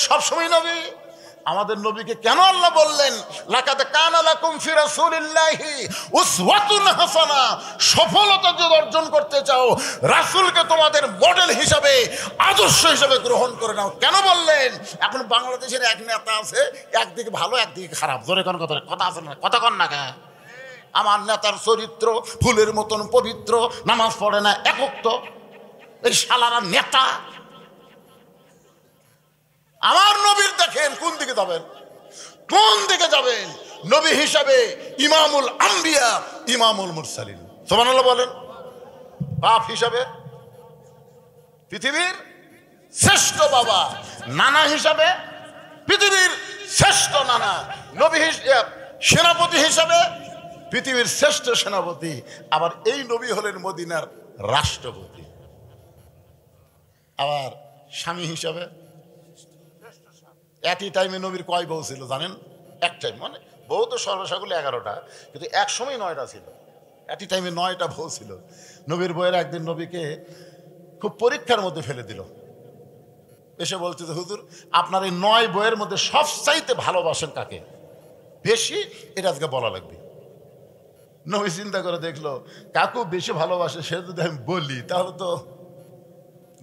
সবসময় নবী? আমাদের নবীকে কেন আল্লাহ বললেন লাকাদ কানা লাকুম ফি রাসূলিল্লাহি উসওয়াতুন হাসানা? সফলতা যদি অর্জন করতে চাও রাসূলকে তোমাদের মডেল হিসাবে, আদর্শ হিসাবে গ্রহণ করে নাও। কেন বললেন? এখন বাংলাদেশের এক নেতা আছে, একদিকে ভালো একদিকে খারাপ। জোরে কোন কথা কথা আছে না? কথা কন না কেন? আমার নেতার চরিত্র ফুলের মতন পবিত্র, নামাজ পড়ে না, একক তো এই শালারা নেতা। আমার নবীর দেখেন কোন দিকে যাবেন, কোন দিকে যাবেন? নবী হিসাবে ইমামুল আম্বিয়া, ইমামুল মুরসালিন। সুবহানাল্লাহ বলেন। বাপ হিসাবে পৃথিবীর শ্রেষ্ঠ বাবা, নানা হিসাবে পৃথিবীর শ্রেষ্ঠ নানা, নবী সেনাপতি হিসাবে পৃথিবীর শ্রেষ্ঠ সেনাপতি। আবার এই নবী হলেন মদিনার রাষ্ট্রপতি। আবার স্বামী হিসাবে একই টাইমে নবীর কয় বউ ছিল জানেন? এক টাইম, মানে বউ তো সর্বসাকুলে 11টা, কিন্তু এক সময় 9টা ছিল। একই টাইমে 9টা বউ ছিল। নবীর বউয়ের একদিন নবীকে খুব পরীক্ষার মধ্যে ফেলে দিল। এসে বলছে যে হুজুর, আপনার এই 9 বউয়ের মধ্যে সবচাইতে ভালোবাসেন কাকে বেশি, এটা আজকে বলা লাগবে। নবী চিন্তা করে দেখলো কাকু বেশি ভালোবাসে সে যদি আমি বলি তাহলে তো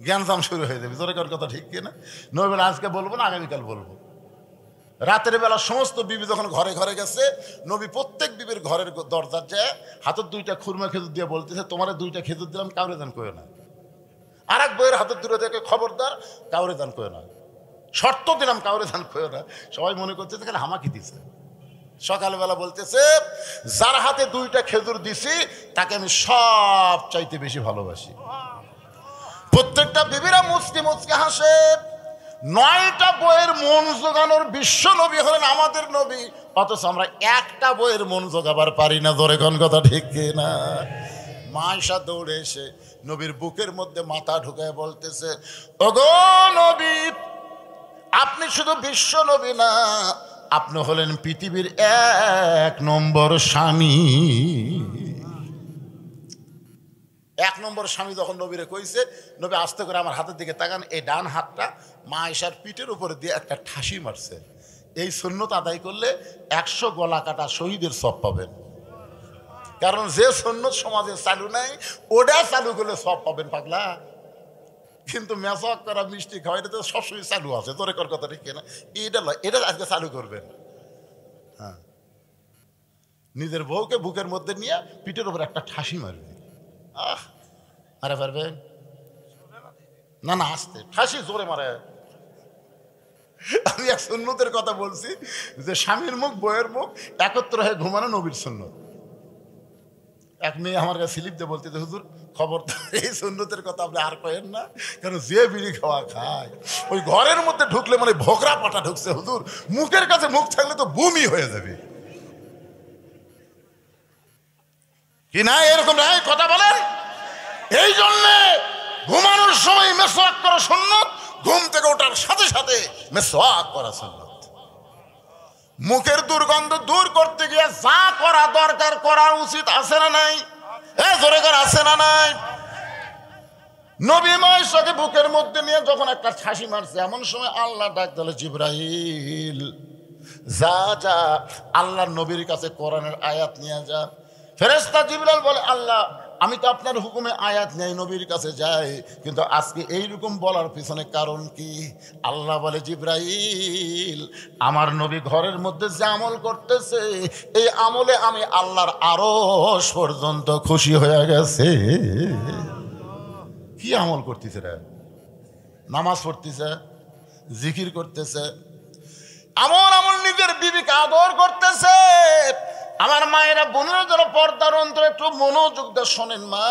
জ্ঞানজাম শুরু হয়ে যাবে। জোরে কথা ঠিক কিনা? নবী বলে আজকে বলবো না, আগামীকাল বলবো। রাতের বেলা সমস্ত বিবি যখন ঘরে ঘরে গেছে, নবী প্রত্যেক বিবির ঘরের দরজার যায় হাতের 2টা খুরমা খেজুর দিয়ে বলতেছে তোমার 2টা খেজুর দিলাম, কাউরে দান করে না। আর এক বইয়ের হাতের দূরে থেকে খবরদার কাউরে দান করে না, শর্ত দিলাম কাউরে দান করে না। সবাই মনে করতেছে খালি হামাকি দিছে। সকালবেলা বলতেছে যার হাতে 2টা খেজুর দিছি তাকে আমি সব চাইতে বেশি ভালোবাসি। প্রত্যেকটা বিবিরা মুচকি মুচকি হাসে। 9টা বইয়ের মন জোগানোর বিশ্ব নবী হলেন আমাদের নবী, অথচ আমরা একটা বইয়ের মন জোগাবার পারি না। জোরে কোন কথা ঠিক কিনা? মা আয়েশা দৌড়ে এসে নবীর বুকের মধ্যে মাথা ঢুকায় বলতেছে ওগো নবী, আপনি শুধু বিশ্ব নবী না, আপনি হলেন পৃথিবীর 1 নম্বর স্বামী। 1 নম্বর স্বামী যখন নবীরে কইছে, নবী আস্তে করে আমার হাতের দিকে তাকান, এই ডান হাতটা মা আয়েশার পিঠের উপরে দিয়ে একটা ঠাসি মারছে। এই সুন্নত আদায় করলে 100 গলা কাটা শহীদের সব পাবেন। কারণ যে সুন্নত সমাজে চালু নাই ওটা চালু করলে সব পাবেন পাগলা। কিন্তু মেসওয়াক করা, মিষ্টি খাওয়া, এটা তো সবসময় চালু আছে। তোরে কর কথা ঠিক কিনা? এটা নয়, এটা আজকে চালু করবেন। হ্যাঁ, নিজের বউকে বুকের মধ্যে নিয়ে পিঠের উপর একটা ঠাসি মারবে। আরে পারবেন না? না, আসতে ঠাসি জোরে মারে। আমি এক সুন্নতের কথা বলছি যে স্বামীর মুখ বউয়ের মুখ একত্র হয়ে ঘুমানো নবীর সুন্নত। এক মেয়ে আমার কাছে স্লিপ দিয়ে বলতে হুজুর খবরদার এই সুন্নতের কথা আপনি আর কয়েন না, কারণ যে বিড়ি খাওয়া খায় ওই ঘরের মধ্যে ঢুকলে মানে ভোকরা পাটা ঢুকছে হুজুর, মুখের কাছে মুখ থাকলে তো বমি হয়ে যাবে। কি না এরকম নাই কথা বলেন? এই জন্যে ঘুমানোর সময় মেসওয়াক করা সুন্নত, ঘুম থেকে ওঠার সাথে সাথে মেসওয়াক করা সুন্নত। মুখের দুর্গন্ধ দূর করতে গিয়ে যা করা দরকার করা উচিত আছে না নাই? জোরে করে আছে না নাই? নবী আয়েশাকে বুকের মধ্যে নিয়ে যখন একটা ঠাসি মারছে, এমন সময় আল্লাহ ডাক দিল জিবরাইল যা যা আল্লাহর নবীর কাছে কোরআনের আয়াত নিয়ে যা। ফেরেশতা জিবরাইল বলে আল্লাহ আমি তো আপনার হুকুমে আয়াত নেই নবীর কাছে যাই, কিন্তু আজকে এইরকম বলার পিছনে কারণ কি? আল্লাহ বলে জিবরাইল আমার নবী ঘরের মধ্যে যে আমল করতেছে এই আমলে আমি আল্লাহর আরশ পর্যন্ত খুশি হয়ে গেছে। কি আমল করতেছে রে? নামাজ পড়তেছে, জিকির করতেছে, আমল আমল নিজের বিবিকে আদর করতেছে। আমার মায়েরা বোনেরা যারা পর্দার অন্তরে একটু মনোযোগ দিয়ে শোনেন, মা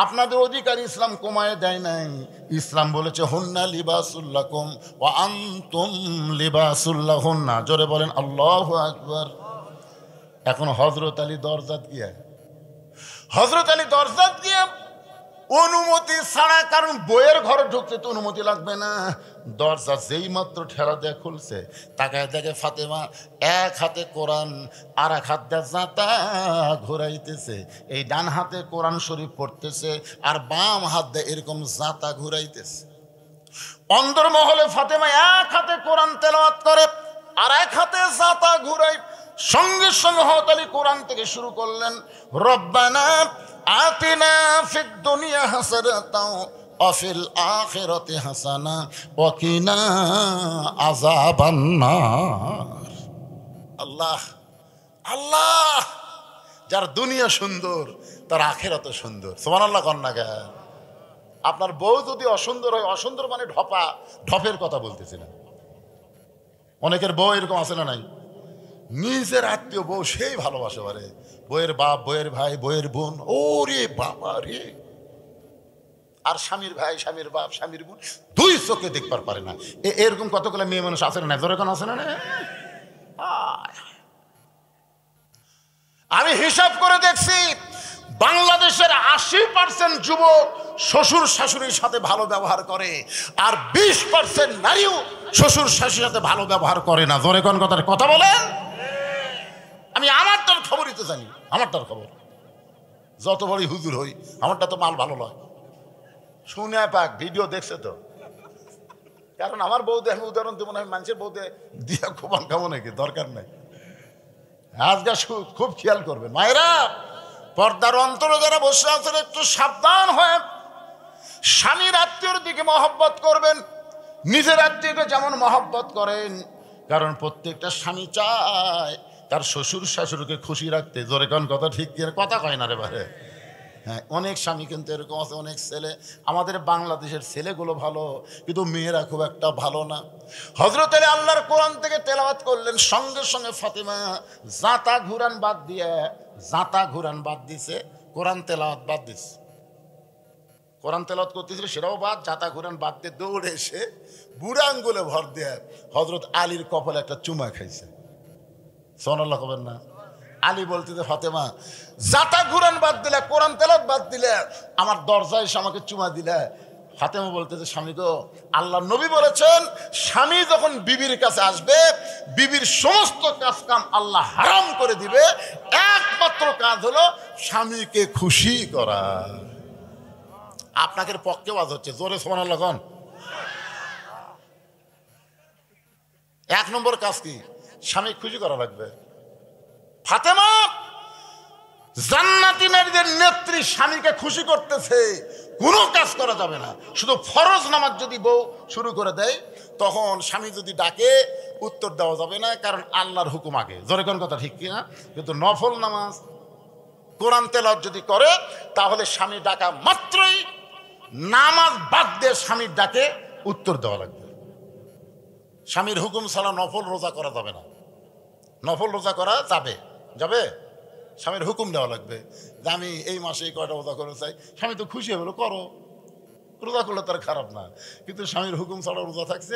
আপনাদের অধিকার ইসলাম কমায় দেয় নাই। ইসলাম বলেছে হুন্না লিবাসুল্লাকুম ওয়া আনতুম লিবাসুল্লাহুন্না। জোরে বলেন আল্লাহু আকবার। এখন হযরত আলী দরজাত গিয়া অনুমতি ছাড়া, কারণ বইয়ের ঘরে ঢুকতে তো অনুমতি লাগবে না। দরজা যেই মাত্র ঠেলা দিয়ে খুলছে, তাকায় দেখে ফাতেমা এক হাতে কোরআন আর এক হাত দিয়ে জাঁতা ঘুরাইতেছে। এই ডান হাতে কোরআন শরীফ পড়তেছে আর বাম হাত দিয়ে এরকম জাঁতা ঘুরাইতেছে। অন্দরমহলে ফাতেমা এক হাতে কোরআন তেলাওয়াত করে আর এক হাতে জাঁতা ঘুরাই। সঙ্গে সঙ্গে হযরত আলী কোরআন থেকে শুরু করলেন, রব্বানা আতিনা ফিদ দুনিয়া হাসানাতাও ওয়া ফিল আখিরাতি হাসানা ওয়া কিনা আযাবান নার। আল্লাহ আল্লাহ, যার দুনিয়া সুন্দর তার আখিরাতও সুন্দর। সুবহানাল্লাহ কন না কেন? আপনার বউ যদি অসুন্দর হয়, অসুন্দর মানে ঢপা, ঢপের কথা বলতেছিলেন। অনেকের বউ এরকম আছে না নাই? নিজের আত্মীয় বউ সেই ভালোবাসে পারে, বইয়ের বাপ, বইয়ের ভাই, বইয়ের বোন, ওরে বাবা রে। আর স্বামীর ভাই, স্বামীর বাপ, স্বামীর বোন দুই চোখে দেখবার পারে না। এরকম কতগুলো মেয়ে মানুষ আছে না? জোরে কোন আছে না? আমি হিসাব করে দেখছি, বাংলাদেশের 80% যুবক শ্বশুর শাশুড়ির সাথে ভালো ব্যবহার করে, আর 20% নারীও শ্বশুর শাশুড়ির সাথে ভালো ব্যবহার করে না। জোরে কোন কথা বলেন? আমি আমারটার খবরই তো জানি, আমারটার খবর। যত বড় হুজুর হই, আমারটা তো মাল ভালো নয়। শুনে পাক ভিডিও দেখছে তো, কারণ আমার বউদে আমি উদাহরণ দেবো না, আমি মানুষের বউদে দিয়া খোবান খাবো নাকি, দরকার নাই। আজকে খুব খেয়াল করবেন মায়েরা, পর্দার অন্তরে যারা বসে আছেন একটু সাবধান হয়ে স্বামীর আত্মীয়র দিকে মহব্বত করবেন, নিজের আত্মীয়কে যেমন মহব্বত করেন। কারণ প্রত্যেকটা স্বামী চায় তার শ্বশুর শাশুড়িকে খুশি রাখতে। জোরে কোন কথা ঠিক কি? কথা কয় না রে বারে। হ্যাঁ, অনেক স্বামী কিন্তু এরকম আছে, অনেক ছেলে। আমাদের বাংলাদেশের ছেলেগুলো ভালো, কিন্তু মেয়েরা খুব একটা ভালো না। হযরত আলী আল্লাহর কোরআন থেকে তেলাওয়াত করলেন, সঙ্গে সঙ্গে ফাতেমা জাঁতা ঘুরান বাদ দিয়ে, জাঁতা ঘুরান বাদ দিছে, কোরআন তেলাওয়াত বাদ দিছে। কোরআন তেলাওয়াত করতেছিল সেটাও বাদ, জাঁতা ঘুরান বাদ দিয়ে দৌড়ে এসে বুড়া আঙ্গুলে ভর দিয়ে হযরত আলীর কপালে একটা চুমা খাইছে। সুবহানাল্লাহ কবেন না? আলী বলতেছে, ফাতেমা জাতা ঘুরান বাদ দিলে, কোরআন তেলাওয়াত বাদ দিলে, আমার দরজায় এসে আমাকে চুমা দিলে। ফাতেমা বলতেছে, স্বামী গো, আল্লাহর নবী বলেছেন স্বামী যখন বিবির কাছে আসবে, বিবির সমস্ত কাজ কাম আল্লাহ হারাম করে দিবে, একমাত্র কাজ হলো স্বামীকে খুশি করা। আপনাদের পক্ষে ওয়াজ হচ্ছে, জোরে সুবহানাল্লাহ কোন। 1 নম্বর কাজ কি? স্বামী খুশি করা লাগবে। ফাতেমা জান্নাতি নারীদের নেত্রী, স্বামীকে খুশি করতেছে, কোনো কাজ করা যাবে না। শুধু ফরজ নামাজ যদি বউ শুরু করে দেয়, তখন স্বামী যদি ডাকে উত্তর দেওয়া যাবে না, কারণ আল্লাহর হুকুম আগে। জোরে কোন কথা ঠিক কিনা? কিন্তু নফল নামাজ, কোরআন তেলাওয়াত যদি করে, তাহলে স্বামী ডাকা মাত্রই নামাজ বাদ দিয়ে স্বামীর ডাকে উত্তর দেওয়া লাগবে। স্বামীর হুকুম ছাড়া নফল রোজা করা যাবে না। নফল রোজা করা যাবে, যাবে, স্বামীর হুকুম দেওয়া লাগবে যে আমি এই মাসে কয়টা রোজা করে চাই। স্বামী তো খুশি হলো, করো, রোজা করলে তার খারাপ না। কিন্তু স্বামীর হুকুম ছাড়া রোজা থাকছে।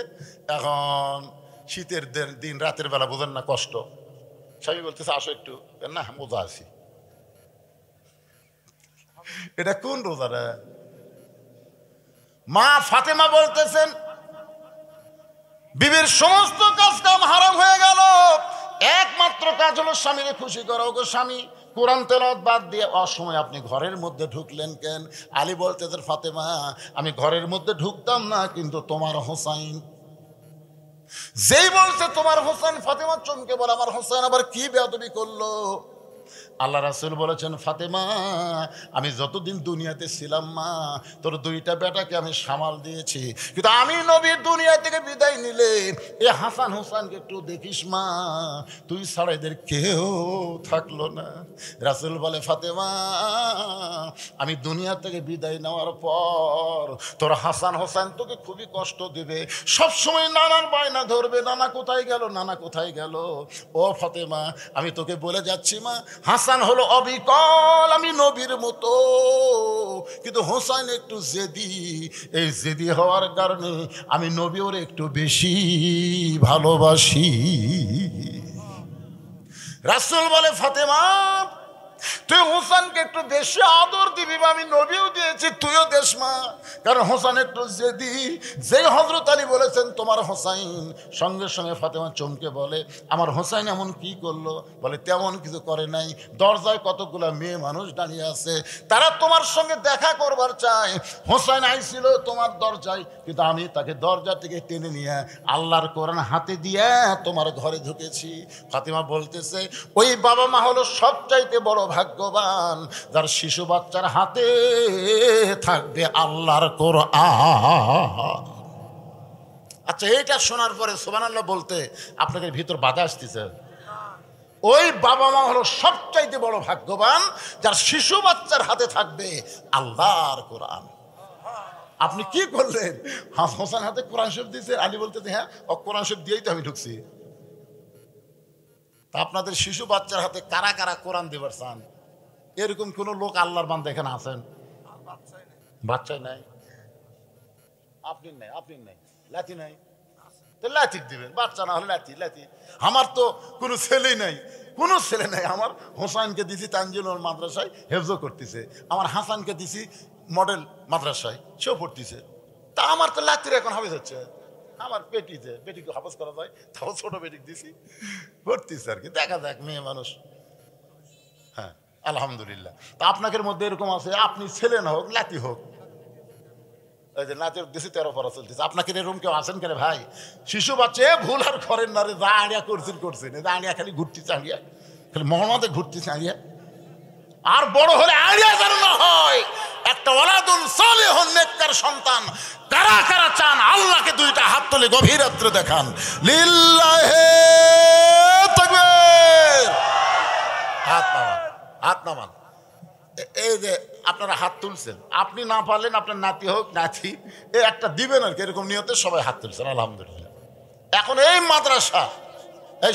এখন শীতের দিন রাতের বেলা, বোঝেন না কষ্ট, স্বামী বলতেছে আসো একটু, না রোজা আছি। এটা কোন রোজা রে? মা ফাতেমা বলতেছেন বিবির সমস্ত কাজ কাম হারাম হয়ে গেল, একমাত্র কাজ হলো স্বামীকে খুশি করা। ওগো স্বামী, কোরআন তেলাওয়াত বাদ দিয়ে অসময় আপনি ঘরের মধ্যে ঢুকলেন কেন? আলী বলতেছেন, ফাতেমা আমি ঘরের মধ্যে ঢুকতাম না, কিন্তু তোমার হোসাইন যেই বলছে তোমার হোসেন, ফাতেমা চমকে বলে, আমার হোসেন আবার কি বেয়াদবি করলো? আল্লাহ রাসূল বলেছেন, ফাতেমা আমি যতদিন দুনিয়াতে ছিলাম মা, তোর 2টা বেটাকে আমি সামাল দিয়েছি, কিন্তু আমি নবীর দুনিয়া থেকে বিদায় নিলে এ হাসান হোসেনকে একটু দেখিস মা, তুই ছাড়া এদের কেউ থাকলো না। রাসূল বলে, ফাতেমা আমি দুনিয়া থেকে বিদায় নেওয়ার পর তোর হাসান হোসেন তোকে খুবই কষ্ট দেবে, সবসময় নানার বায়না ধরবে, নানা কোথায় গেল, নানা কোথায় গেল। ও ফাতেমা আমি তোকে বলে যাচ্ছি মা, হাসান হলো অবিকল, আমি নবীর মতো, কিন্তু হোসেন একটু জেদি। এই জেদি হওয়ার কারণে আমি নবী ওর একটু বেশি ভালোবাসি। রাসূল বলে, ফাতেমা তুই হোসেনকে একটু বেশি আদর দিবি, আমি নবীও দিয়েছি, তুইও দেশ মা। কারণ হোসেন একটু জেদি। যেই হযরত আলী বলেছেন তোমার হোসাইন, সঙ্গে সঙ্গে ফাতেমা চমকে বলে আমার হোসাইন এমন কি করলো? বলে তেমন কিছু করে নাই। দরজায় কতগুলা মেয়ে মানুষ দাঁড়িয়ে আছে, তারা তোমার সঙ্গে দেখা করবার চায়। হোসাইন আইছিল তোমার দরজায়, কিন্তু আমি তাকে দরজা থেকে টেনে নিয়ে আল্লাহর কোরআন হাতে দিয়ে তোমার ঘরে ঢুকেছি। ফাতেমা বলতেছে ওই বাবা মা হলো সবচাইতে বড় ভাগ্যবান, যার শিশু বাচ্চার হাতে থাকবে আল্লাহর কোরআন। আচ্ছা, এইটা শোনার পরে সুবহানাল্লাহ বলতে আপনাদের ভিতর বাধা আসতেছে? ওই বাবা মা হলো সবচাইতে বড় ভাগ্যবান, যার শিশু বাচ্চার হাতে থাকবে আল্লাহর কোরআন। আপনি কি করলেন? হোসেন হাতে কোরআন শরীফ দিয়েছে, আলী বলতেছে হ্যাঁ ও কোরআন শরীফ দিয়েই তো আমি ঢুকছি। তা আপনাদের শিশু বাচ্চার হাতে কারা কারা কোরআন দেবার চান? এরকম কোন লোক আল্লাহর বান্দা এখানে আছেন? বাচ্চাই নাই, আপনি নাই, আপনি নাই, লাঠি নাই, লাঠি দিবেন। বাচ্চা না হলে লাঠি লাঠি। আমার তো কোনো ছেলেই নাই, কোনো ছেলে নাই। আমার হোসাইনকে দিছি তানজিলুল মাদ্রাসায় হেফজো করতেছে, আমার হাসানকে দিছি মডেল মাদ্রাসায়, সেও পড়তেছে। তা আমার তো লাঠির এখন হাফেজ হচ্ছে। আমার পেটিতে, পেটিকে হাফেজ করা যায়, তাও ছোট পেটিক দিছি, পড়তেছে আর কি। দেখা যাক, মেয়ে মানুষ। হ্যাঁ আলহামদুলিল্লাহ। তা আপনাদের মধ্যে এরকম আছে, আপনি ছেলে না হোক লাঠি হোক, ওই যে নাচের দেশে 13 পড়া চলতেছে, আপনাকে এরকম কেউ আছেন কেন ভাই? শিশু বাচ্চা ভুল আর করেন না রে, যা আড়িয়া করছেন করছেন, আড়িয়া খালি ঘুরতেছে, আড়িয়া খালি মহম্মদে ঘুরতেছে আড়িয়া। আর বড় হলে আড়িয়া যেন না হয়, একটা ওয়ালাদুন সালিহুন নেককার সন্তান। কারা কারা চান আল্লাহকে দুইটা হাত তুলে গভীর রাত্রে দেখান, লিল্লাহি তাকবীর। হাত নামান, হাত নামান। এই যে আপনারা হাত তুলছেন, আপনি না পারলেন আপনার নাতি হোক নাতি এই একটা দিবেন আর কি, এরকম নিয়তে সবাই হাত তুলছেন আলহামদুলিল্লাহ। এখন এই মাদ্রাসা, এই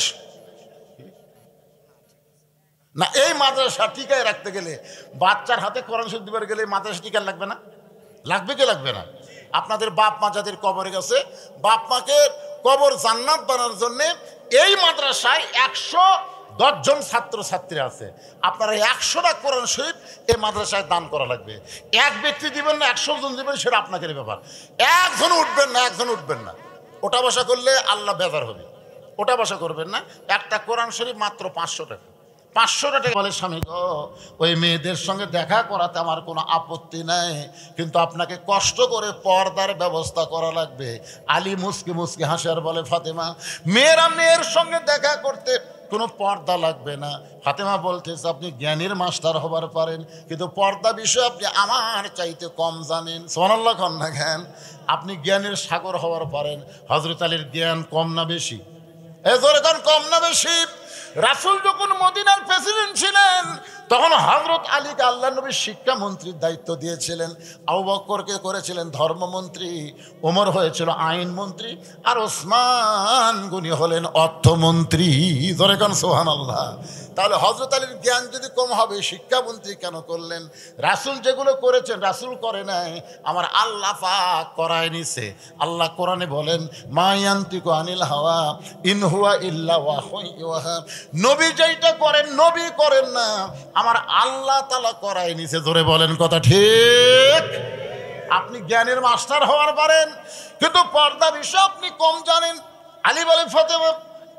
না এই মাদ্রাসা টিকায় রাখতে গেলে, বাচ্চার হাতে কোরআন শরীফ দিবার গেলে মাদ্রাসা টিকা লাগবে না? লাগবে কি লাগবে না? আপনাদের বাপ মা যাদের কবরে গেছে, বাপ মাকে কবর জান্নাত বানানোর জন্য এই মাদ্রাসায় 110 জন ছাত্র ছাত্রী আছে। আপনারা 100টা কোরআন শরীফ এই মাদ্রাসায় দান করা লাগবে। এক ব্যক্তি দিবেন না, 100 জন দিবেন, সেটা আপনাদের ব্যাপার। একজন উঠবেন না, একজন উঠবেন না। ওটা বসা করলে আল্লাহ বেজার হবে, ওটা বসা করবেন না। একটা কোরআন শরীফ মাত্র 500 টাকা, 500 টাকা। বলে স্বামী গো, ওই মেয়েদের সঙ্গে দেখা করাতে আমার কোনো আপত্তি নাই, কিন্তু আপনাকে কষ্ট করে পর্দার ব্যবস্থা করা লাগবে। আলী মুসকি মুসকি হাসে আর বলে ফাতেমা, মেয়েরা মেয়ের সঙ্গে দেখা করতে কোনো পর্দা লাগবে না। ফাতেমা বলতেছে আপনি জ্ঞানীর মাস্টার হবার পারেন, কিন্তু পর্দা বিষয়ে আপনি আমার চাইতে কম জানেন। সুবহানাল্লাহ কন না জ্ঞান, আপনি জ্ঞানের সাগর হবার পারেন। হযরত আলীর জ্ঞান কম না বেশি? এখন কম না বেশি? রাসূল যখন মদিনার প্রেসিডেন্ট ছিলেন, তখন হযরত আলীকে আল্লাহ নবীর শিক্ষামন্ত্রীর দায়িত্ব দিয়েছিলেন, আবু বকরকে করেছিলেন ধর্মমন্ত্রী, ওমর হয়েছিল আইনমন্ত্রী, আর ওসমান গনি হলেন অর্থমন্ত্রী। জোরে কোন সুবহানাল্লাহ। তাহলে হযরত আলীর জ্ঞান যদি কম হবে, শিক্ষামন্ত্রী কেন করলেন? রাসূল যেগুলো করেছেন রাসূল করে নাই, আমার আল্লাহ পাক করায় নিছে। আল্লাহ কোরআনে বলেন, মা ইয়ান্তিকু আনিল হাওয়া ইন হুয়া ইল্লা ওয়াহয়ুন ইউহা। নবী যেটা করেন নবী করেন না, আমার আল্লাহ তাআলা করায় নিছে। জোরে বলেন কথা ঠিক? আপনি জ্ঞানের মাস্টার হওয়ার পারেন, কিন্তু পর্দা বিষয়ে আপনি কম জানেন। আলী বলে ফাতেমা,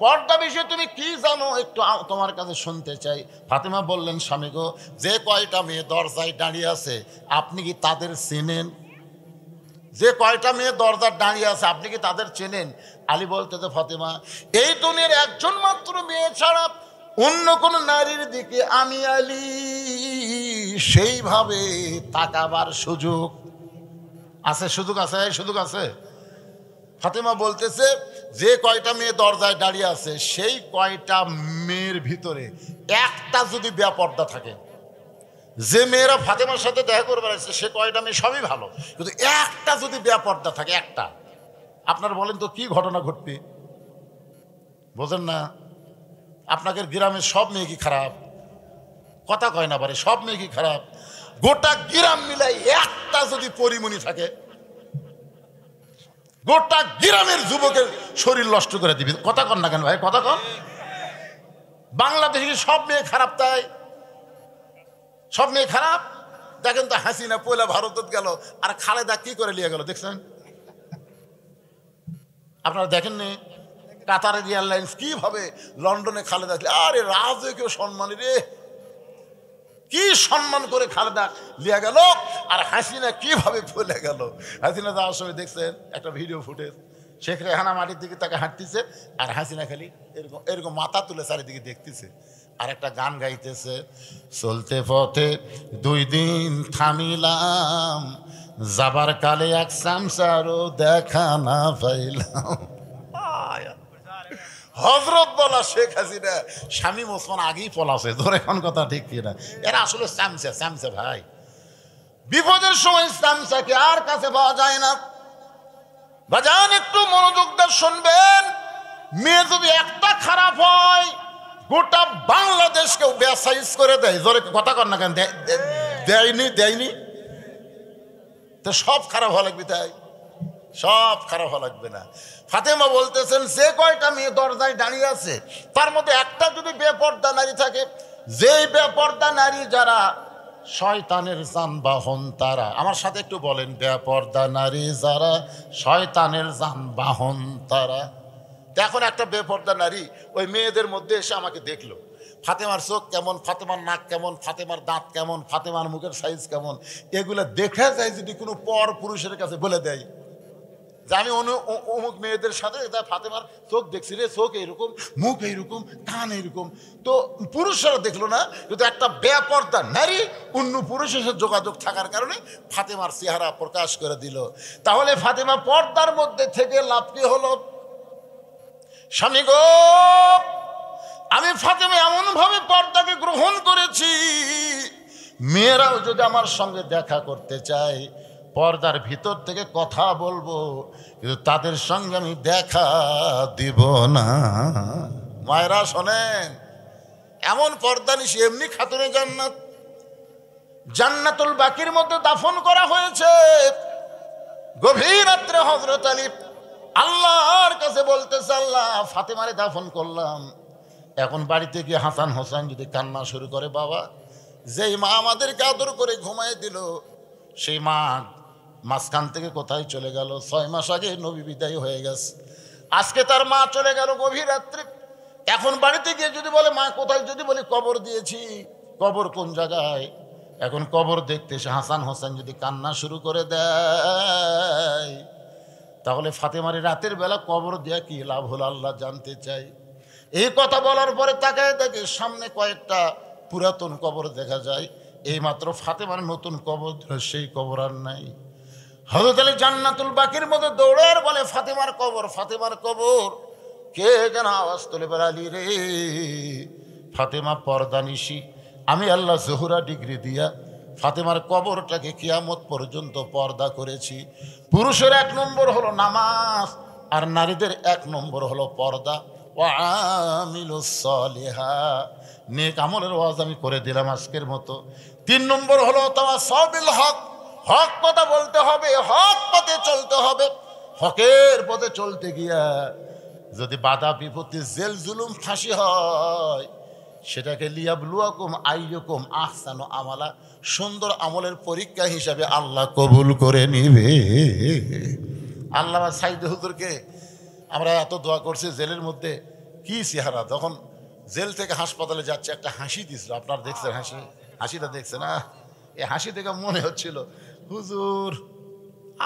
পর্দা বিষয়ে তুমি কি জানো একটু তোমার কাছে শুনতে চাই। ফাতেমা বললেন, স্বামী গো, যে কয়টা মেয়ে দরজায় দাঁড়িয়ে আছে আপনি কি তাদের চেনেন? যে কয়টা মেয়ে দরজার দাঁড়িয়ে আছে আপনি কি তাদের চেনেন? আলী বলতেছে, ফাতেমা, এই দুনিয়ার একজন মাত্র মেয়ে ছাড়া অন্য কোন নারীর দিকে আমি আলী সেইভাবে তাকাবার সুযোগ আছে? সুযোগ আছে? সুযোগ আছে? ফাতেমা বলতেছে, যে কয়টা মেয়ে দরজায় দাঁড়িয়ে আছে সেই কয়টা মেয়ের ভিতরে একটা যদি বেপর্দা থাকে, যে মেয়েরা ফাতেমার সাথে দেখা করবার আছে সে কয়টা মেয়ে সবই ভালো, কিন্তু একটা যদি বেপর্দা থাকে, একটা, আপনারা বলেন তো কি ঘটনা ঘটবে? বোঝেন না? আপনাদের গ্রামের সব মেয়ে কি খারাপ? কথা কয় না পারে, সব মেয়ে কি খারাপ? গোটা গ্রাম মিলাই একটা যদি পরিমণি থাকে, গোটা গ্রামের যুবকের শরীর নষ্ট করে দিবি। কথা কন না কেন ভাই? কথা কন। বাংলাদেশে সব মেয়ে খারাপ? তাই সব মেয়ে খারাপ। দেখেন তো হাসিনা পয়লা ভারতত গেল, আর খালেদা কি করে নিয়ে গেল দেখছেন? আপনারা দেখেননি কাতারের এয়ারলাইন্স কিভাবে লন্ডনে খালেদা, আরে রাজকীয় সম্মান রে, কি সম্মান করে খালেদা লিয়া গেল, আর হাসিনা কিভাবে ফলে গেল। হাসিনা যাওয়ার সময় দেখছেন একটা ভিডিও ফুটেজ, শেখ রেহানা মাটির দিকে তাকে হাঁটতেছে, আর হাসিনা খালি এরকম এরকম মাথা তুলে চারিদিকে দেখতেছে, আর একটা গান গাইতেছে, চলতে পথে 2 দিন থামিলাম, যাবার কালে এক সামসারও দেখা না পাইলাম। হজরত বলা শেখ হাসিনা, শামীম ওসমান আগেই পলাছে, ধরে এখন কথা ঠিক কিনা? এরা আসলে স্যামসা ভাই, বিপদের সময় স্যামসাকে আর কাছে পাওয়া যায় না। বাজান একটু মনোযোগ দিয়ে শুনবেন, মেয়ে যদি একটা খারাপ হয় গোটা বাংলাদেশকেও বেসাইজ করে দেয়। জোরে কথা কর না কেন? দেয়নি তো সব খারাপ হওয়া লাগবে, তাই সব খারাপ হওয়া লাগবে না। ফাতেমা বলতেছেন, যে কয়টা মেয়ে দরজায় দাঁড়িয়ে আছে তার মধ্যে একটা যদি বেপর্দা নারী থাকে, যেই বেপর্দা নারী যারা শয়তানের যানবাহন তারা, আমার সাথে একটু বলেন, বেপর্দা নারী যারা শয়তানের যানবাহন তারা। এখন একটা বেপর্দা নারী ওই মেয়েদের মধ্যে এসে আমাকে দেখলো, ফাতেমার চোখ কেমন, ফাতেমার নাক কেমন, ফাতেমার দাঁত কেমন, ফাতেমার মুখের সাইজ কেমন, এগুলো দেখা যায় যদি কোনো পর পুরুষের কাছে বলে দেয় যে আমি অমুক মেয়েদের সাথে ফাতেমার চোখ দেখছি রে, চোখ এইরকম, মুখ এইরকম, কান এইরকম, তো পুরুষরা দেখলো না, কিন্তু একটা বেপর্দা নারী অন্য পুরুষের সাথে যোগাযোগ থাকার কারণে ফাতেমার চেহারা প্রকাশ করে দিল। তাহলে ফাতেমা পর্দার মধ্যে থেকে লাভ কি হলো? স্বামী গো, আমি ফাতেমা এমন ভাবে পর্দাকে গ্রহণ করেছি, মেয়েরাও যদি আমার সঙ্গে দেখা করতে চায় পর্দার ভিতর থেকে কথা বলবো, কিন্তু তাদের সঙ্গে আমি দেখা দিব না। মায়েরা শোনেন, এমন পর্দা নিশি এমনি খাতুনে জান্নাত, জান্নাতুল বাকির মধ্যে দাফন করা হয়েছে। গভীর রাত্রে হযরত আলী আল্লাহর কাছে বলতেছে, আল্লাহ ফাতেমারে দাফন করলাম, এখন বাড়িতে গিয়ে হাসান হোসেন যদি কান্না শুরু করে, বাবা যেই মা আমাদেরকে আদর করে ঘুমায় দিল সেই মা মাঝখান থেকে কোথায় চলে গেল? 6 মাস আগে নবী বিদায় হয়ে গেছে, আজকে তার মা চলে গেল গভীর রাত্রে। এখন বাড়িতে গিয়ে যদি বলে মা কোথায়, যদি বলি কবর দিয়েছি, কবর কোন জায়গায়, এখন কবর দেখতে এসে হাসান হোসেন যদি কান্না শুরু করে দেয়, তাহলে ফাতেমারে রাতের বেলা কবর দেয়া কি লাভ হলো আল্লাহ জানতে চাই। এই কথা বলার পরে তাকায় দেখে সামনে কয়েকটা পুরাতন কবর দেখা যায়, এই মাত্র ফাতেমার নতুন কবর, সেই কবর আর নাই। হযরত আলী জান্নাতুল বাকির মধ্যে দৌড়ে আর বলে, ফাতেমার কবর, ফাতেমার কবর। কে যেন আওয়াজ তুলে বলে, আলী রে, ফাতেমা পর্দা নিশি, আমি আল্লাহ জোহরা ডিগ্রি দিয়া ফাতেমার কবরটাকে কিয়ামত পর্যন্ত পর্দা করেছি। পুরুষের 1 নম্বর হলো নামাজ, আর নারীদের 1 নম্বর হলো পর্দা। ওয়া আমিলুস সালিহা, নেক আমলের ওয়াজ আমি করে দিলাম আজকের মতো। 3 নম্বর হলো তাওয়াসবিল হক, হক কথা বলতে হবে, হক পথে চলতে হবে। হকের পথে চলতে গিয়া যদি বাধা বিপত্তি, জেল জুলুম, ফাঁসি হয়, সেটাকে লিয়াবলুয়াকুম আইয়ুকুম আহসানু আমালা, সুন্দর আমলের পরীক্ষা হিসাবে আল্লাহ কবুল করে নিবে। আল্লামা সাইদ হুজুরকে আমরা এত দোয়া করছি, জেলের মধ্যে কি চেহারা, যখন জেল থেকে হাসপাতালে যাচ্ছে একটা হাসি দিছিল, আপনারা দেখছেন হাসিটা দেখছেন না? এই হাসি দেখে মনে হচ্ছিল হুজুর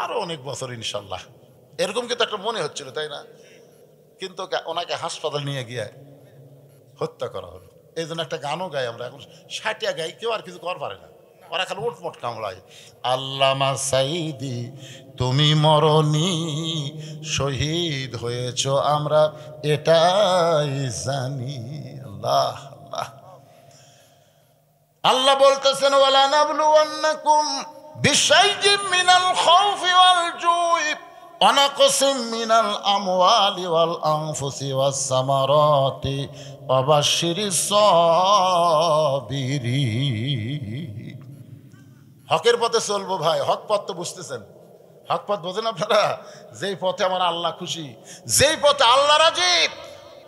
আরো অনেক বছর ইনশাল্লাহ, এরকম কিন্তু একটা মনে হচ্ছিল, তাই না? কিন্তু ওনাকে হাসপাতাল নিয়ে গিয়ে হত্যা করা হলো। এই জন্য একটা গানও গাই আমরা, এখন 60 গাই, কেউ আর কিছু কর পারে না, ওরা খালি উঠমট কামড়ায়। আল্লামা সাইদি তুমি মরনি, শহীদ হয়েছ আমরা এটাই জানি। আল্লাহ আল্লাহ আল্লাহ বলতেছেন, ওয়ালা নাবলুওয়ান্নাকুম বিশাইইম মিনাল খাউফি ওয়াল জুই ওয়া নাকসিম মিনাল আমওয়ালি ওয়াল আনফুসি ওয়াস সামারাতি ওয়া বাশশিরিস সাবিরিন। হকের পথে চলবো ভাই, হক পথ তো বুঝতেছেন, হক পথ বোঝেন আপনারা? যেই পথে আমার আল্লাহ খুশি, যেই পথে আল্লাহ রাজি,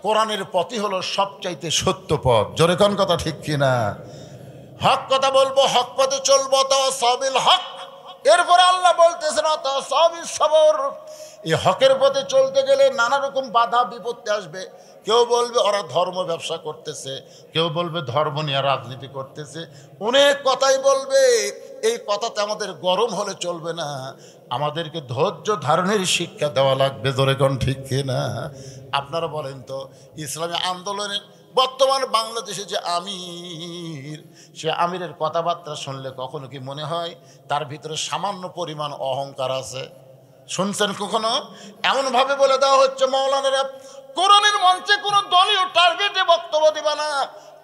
কোরআনের পথই হলো সবচাইতে সত্য পথ। জোরে কোন কথা ঠিক কিনা? হক কথা বলবো, হক পথে চলবো, তাওয়াসাবিল হক। এরপরে আল্লাহ বলতেছেন তাওয়াসাবিস সবর। এই হকের পথে চলতে গেলে নানা রকম বাধা বিপত্তি আসবে। কেউ বলবে ওরা ধর্ম ব্যবসা করতেছে, কেউ বলবে ধর্ম নিয়ে রাজনীতি করতেছে, অনেক কথাই বলবে। এই কথাতে আমাদের গরম হলে চলবে না, আমাদেরকে ধৈর্য ধারণের শিক্ষা দেওয়া লাগবে। জোরে কোন ঠিক না? আপনারা বলেন তো, ইসলামী আন্দোলনের বর্তমান বাংলাদেশে যে আমির, সে আমিরের কথাবার্তা শুনলে কখনো কি মনে হয় তার ভিতরে সামান্য পরিমাণ অহংকার আছে? শুনছেন কখনো? এমনভাবে বলে দেওয়া হচ্ছে মাওলানারা কোরআনের মঞ্চে কোনো দলীয় টার্গেটে বক্তব্য দিবা না,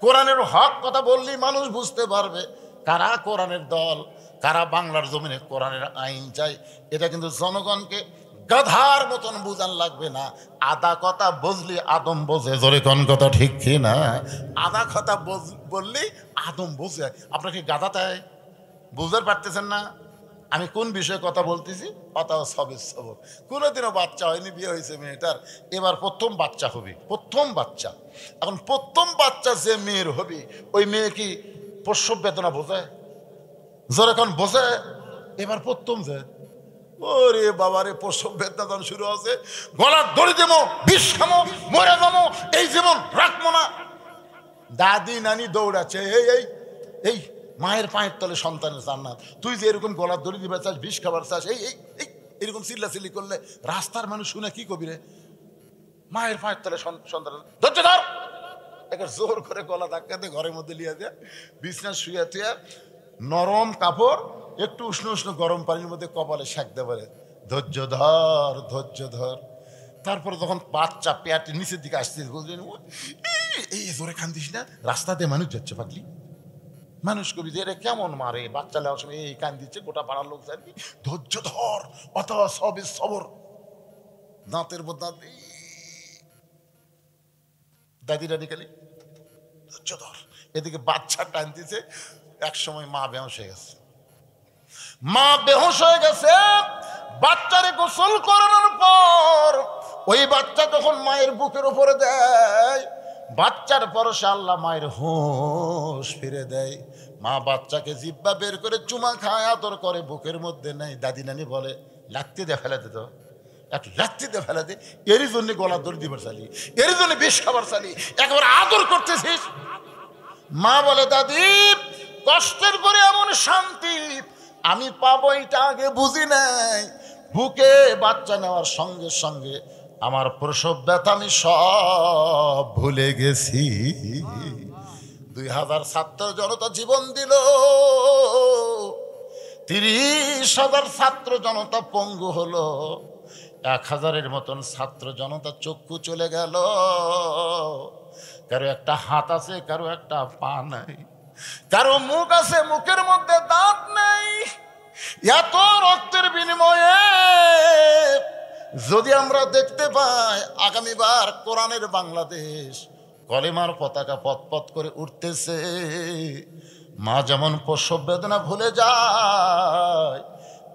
কোরআনের হক কথা বললেই মানুষ বুঝতে পারবে কারা কোরআনের দল, কারা বাংলার জমিনে কোরআনের আইন চাই। এটা কিন্তু জনগণকে গাধার মতন বুঝান লাগবে না। আদা কথা বুঝলি আদম বোঝে। জোরে কোন কথা ঠিক কি না? আদা কথা বললি আদম বোঝে। আপনাকে গাধা তাই বুঝতে পারতেছেন না আমি কোন বিষয়ে কথা বলতেছি? অতাও সবের সবর। কোনোদিনও বাচ্চা হয়নি, বিয়ে হয়েছে মেয়েটার, এবার প্রথম বাচ্চা হবে, প্রথম বাচ্চা। এখন প্রথম বাচ্চা যে মেয়ের হবে, ওই মেয়ে কি প্রসব বেদনা বোঝে? জোরে কোন বোঝে? এবার প্রথম যে, ওরে বাবারে, প্রসব বেদনা যখন শুরু আছে, গলার দড়ি দেবো, বিষ খামো, মরে যাবো, এই জীবন রাখবো না। দাদি নানি দৌড়াচ্ছে, এই এই এই মায়ের পায়ের তলে সন্তানের জান্নাত। তুই যে এরকম গলার দড়ি দিবে চাস, বিষ খাবার চাস, এই এই এই এরকম চিল্লাচিল্লি করলে রাস্তার মানুষ শুনে কি কবি রে? মায়ের পায়ের তলে সন্তান, ধৈর্য ধর। একটা জোর করে গলা ধাক্কা দিয়ে ঘরের মধ্যে লিয়ে দেয়া, বিছনা শুয়ে থুয়া, নরম কাপড়, একটু উষ্ণ উষ্ণ গরম পানির মধ্যে কপালে সেঁকতে পারে, ধৈর্য ধর, ধৈর্য ধর। তারপরে যখন বাচ্চা পেটের নিচের দিকে আসতে বুঝলেন, এই জোরে কান্দিস না, রাস্তাতে মানুষ যাচ্ছে পাগলি। মানুষ কবি যে এরা কেমন মারে, বাচ্চা লেওয়ার সময় এই কান দিচ্ছে, গোটা পাড়ার লোক জানবি, ধৈর্য ধর, অথবা সবে সবর। দাঁতের মধ্যে দাঁত, দাদি দাদি খালি ধৈর্য ধর। এদিকে বাচ্চা টানতেছে, এক সময় মা বেহুশ হয়ে গেছে। মা বেহুশ হয়ে গেছে, বাচ্চারে গোসল করানোর পর ওই বাচ্চা যখন মায়ের বুকের উপরে দেয়, বাচ্চার পরশে আল্লাহ মায়ের হুঁশ ফিরে দেয়। মা বাচ্চাকে জিব্বা বের করে চুমা খায়, আদর করে, বুকের মধ্যে নেই। দাদি নানি বলে লাত্তি দিয়ে ফেলে দিত, এক লাত্তি দিয়ে ফেলে দে। এরই জন্য গলা দড়ি দিবার চালি, এরই জন্য বিষ খাবার চালি, একবার আদর করতেছিস। মা বলে দাদি, কষ্টের পরে এমন শান্তি আমি পাবো এটা আগে বুঝি নাই। বুকে বাচ্চা নেওয়ার সঙ্গে সঙ্গে আমার প্রসব ব্যথা আমি সব ভুলে গেছি। 2000 ছাত্র জনতা জীবন দিল, 30,000 ছাত্র জনতা পঙ্গু হলো, 1000-এর মতন ছাত্র জনতা চক্ষু চলে গেল। কারো একটা হাত আছে, কারো একটা পা নাই, কারো মুখ আছে, মুখের মধ্যে দাঁত নেই। এত রক্তের বিনিময়ে যদি আমরা দেখতে পাই আগামীবার কোরআনের বাংলাদেশ, কলেমার পতাকা পথ করে উঠতেছে, মা যেমন প্রসব বেদনা ভুলে যায়,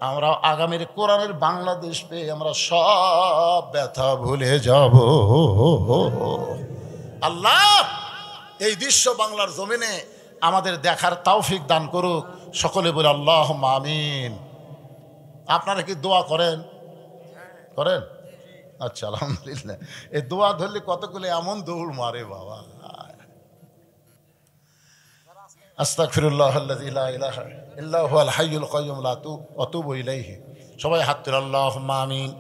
আমরা আগামীর কোরআনের বাংলাদেশ পেয়ে আমরা সব ব্যথা ভুলে যাব। আল্লাহ এই দৃশ্য বাংলার জমিনে আমাদের দেখার তৌফিক দান করুক। সকলে বলে আল্লাহুম্মা আমিন। আপনারা কি দোয়া করেন? করেন? আচ্ছা, আলহামদুলিল্লাহ। এই দোয়া ধরলে কতগুলো এমন দৌড় মারে বাবা। আস্তাগফিরুল্লাহাল্লাযী লা ইলাহা ইল্লা হুয়াল হাইয়ুল কাইয়্যুম লা আতুবু ইলাইহি। সবাই হাত তুলে আল্লাহুম্মা আমিন।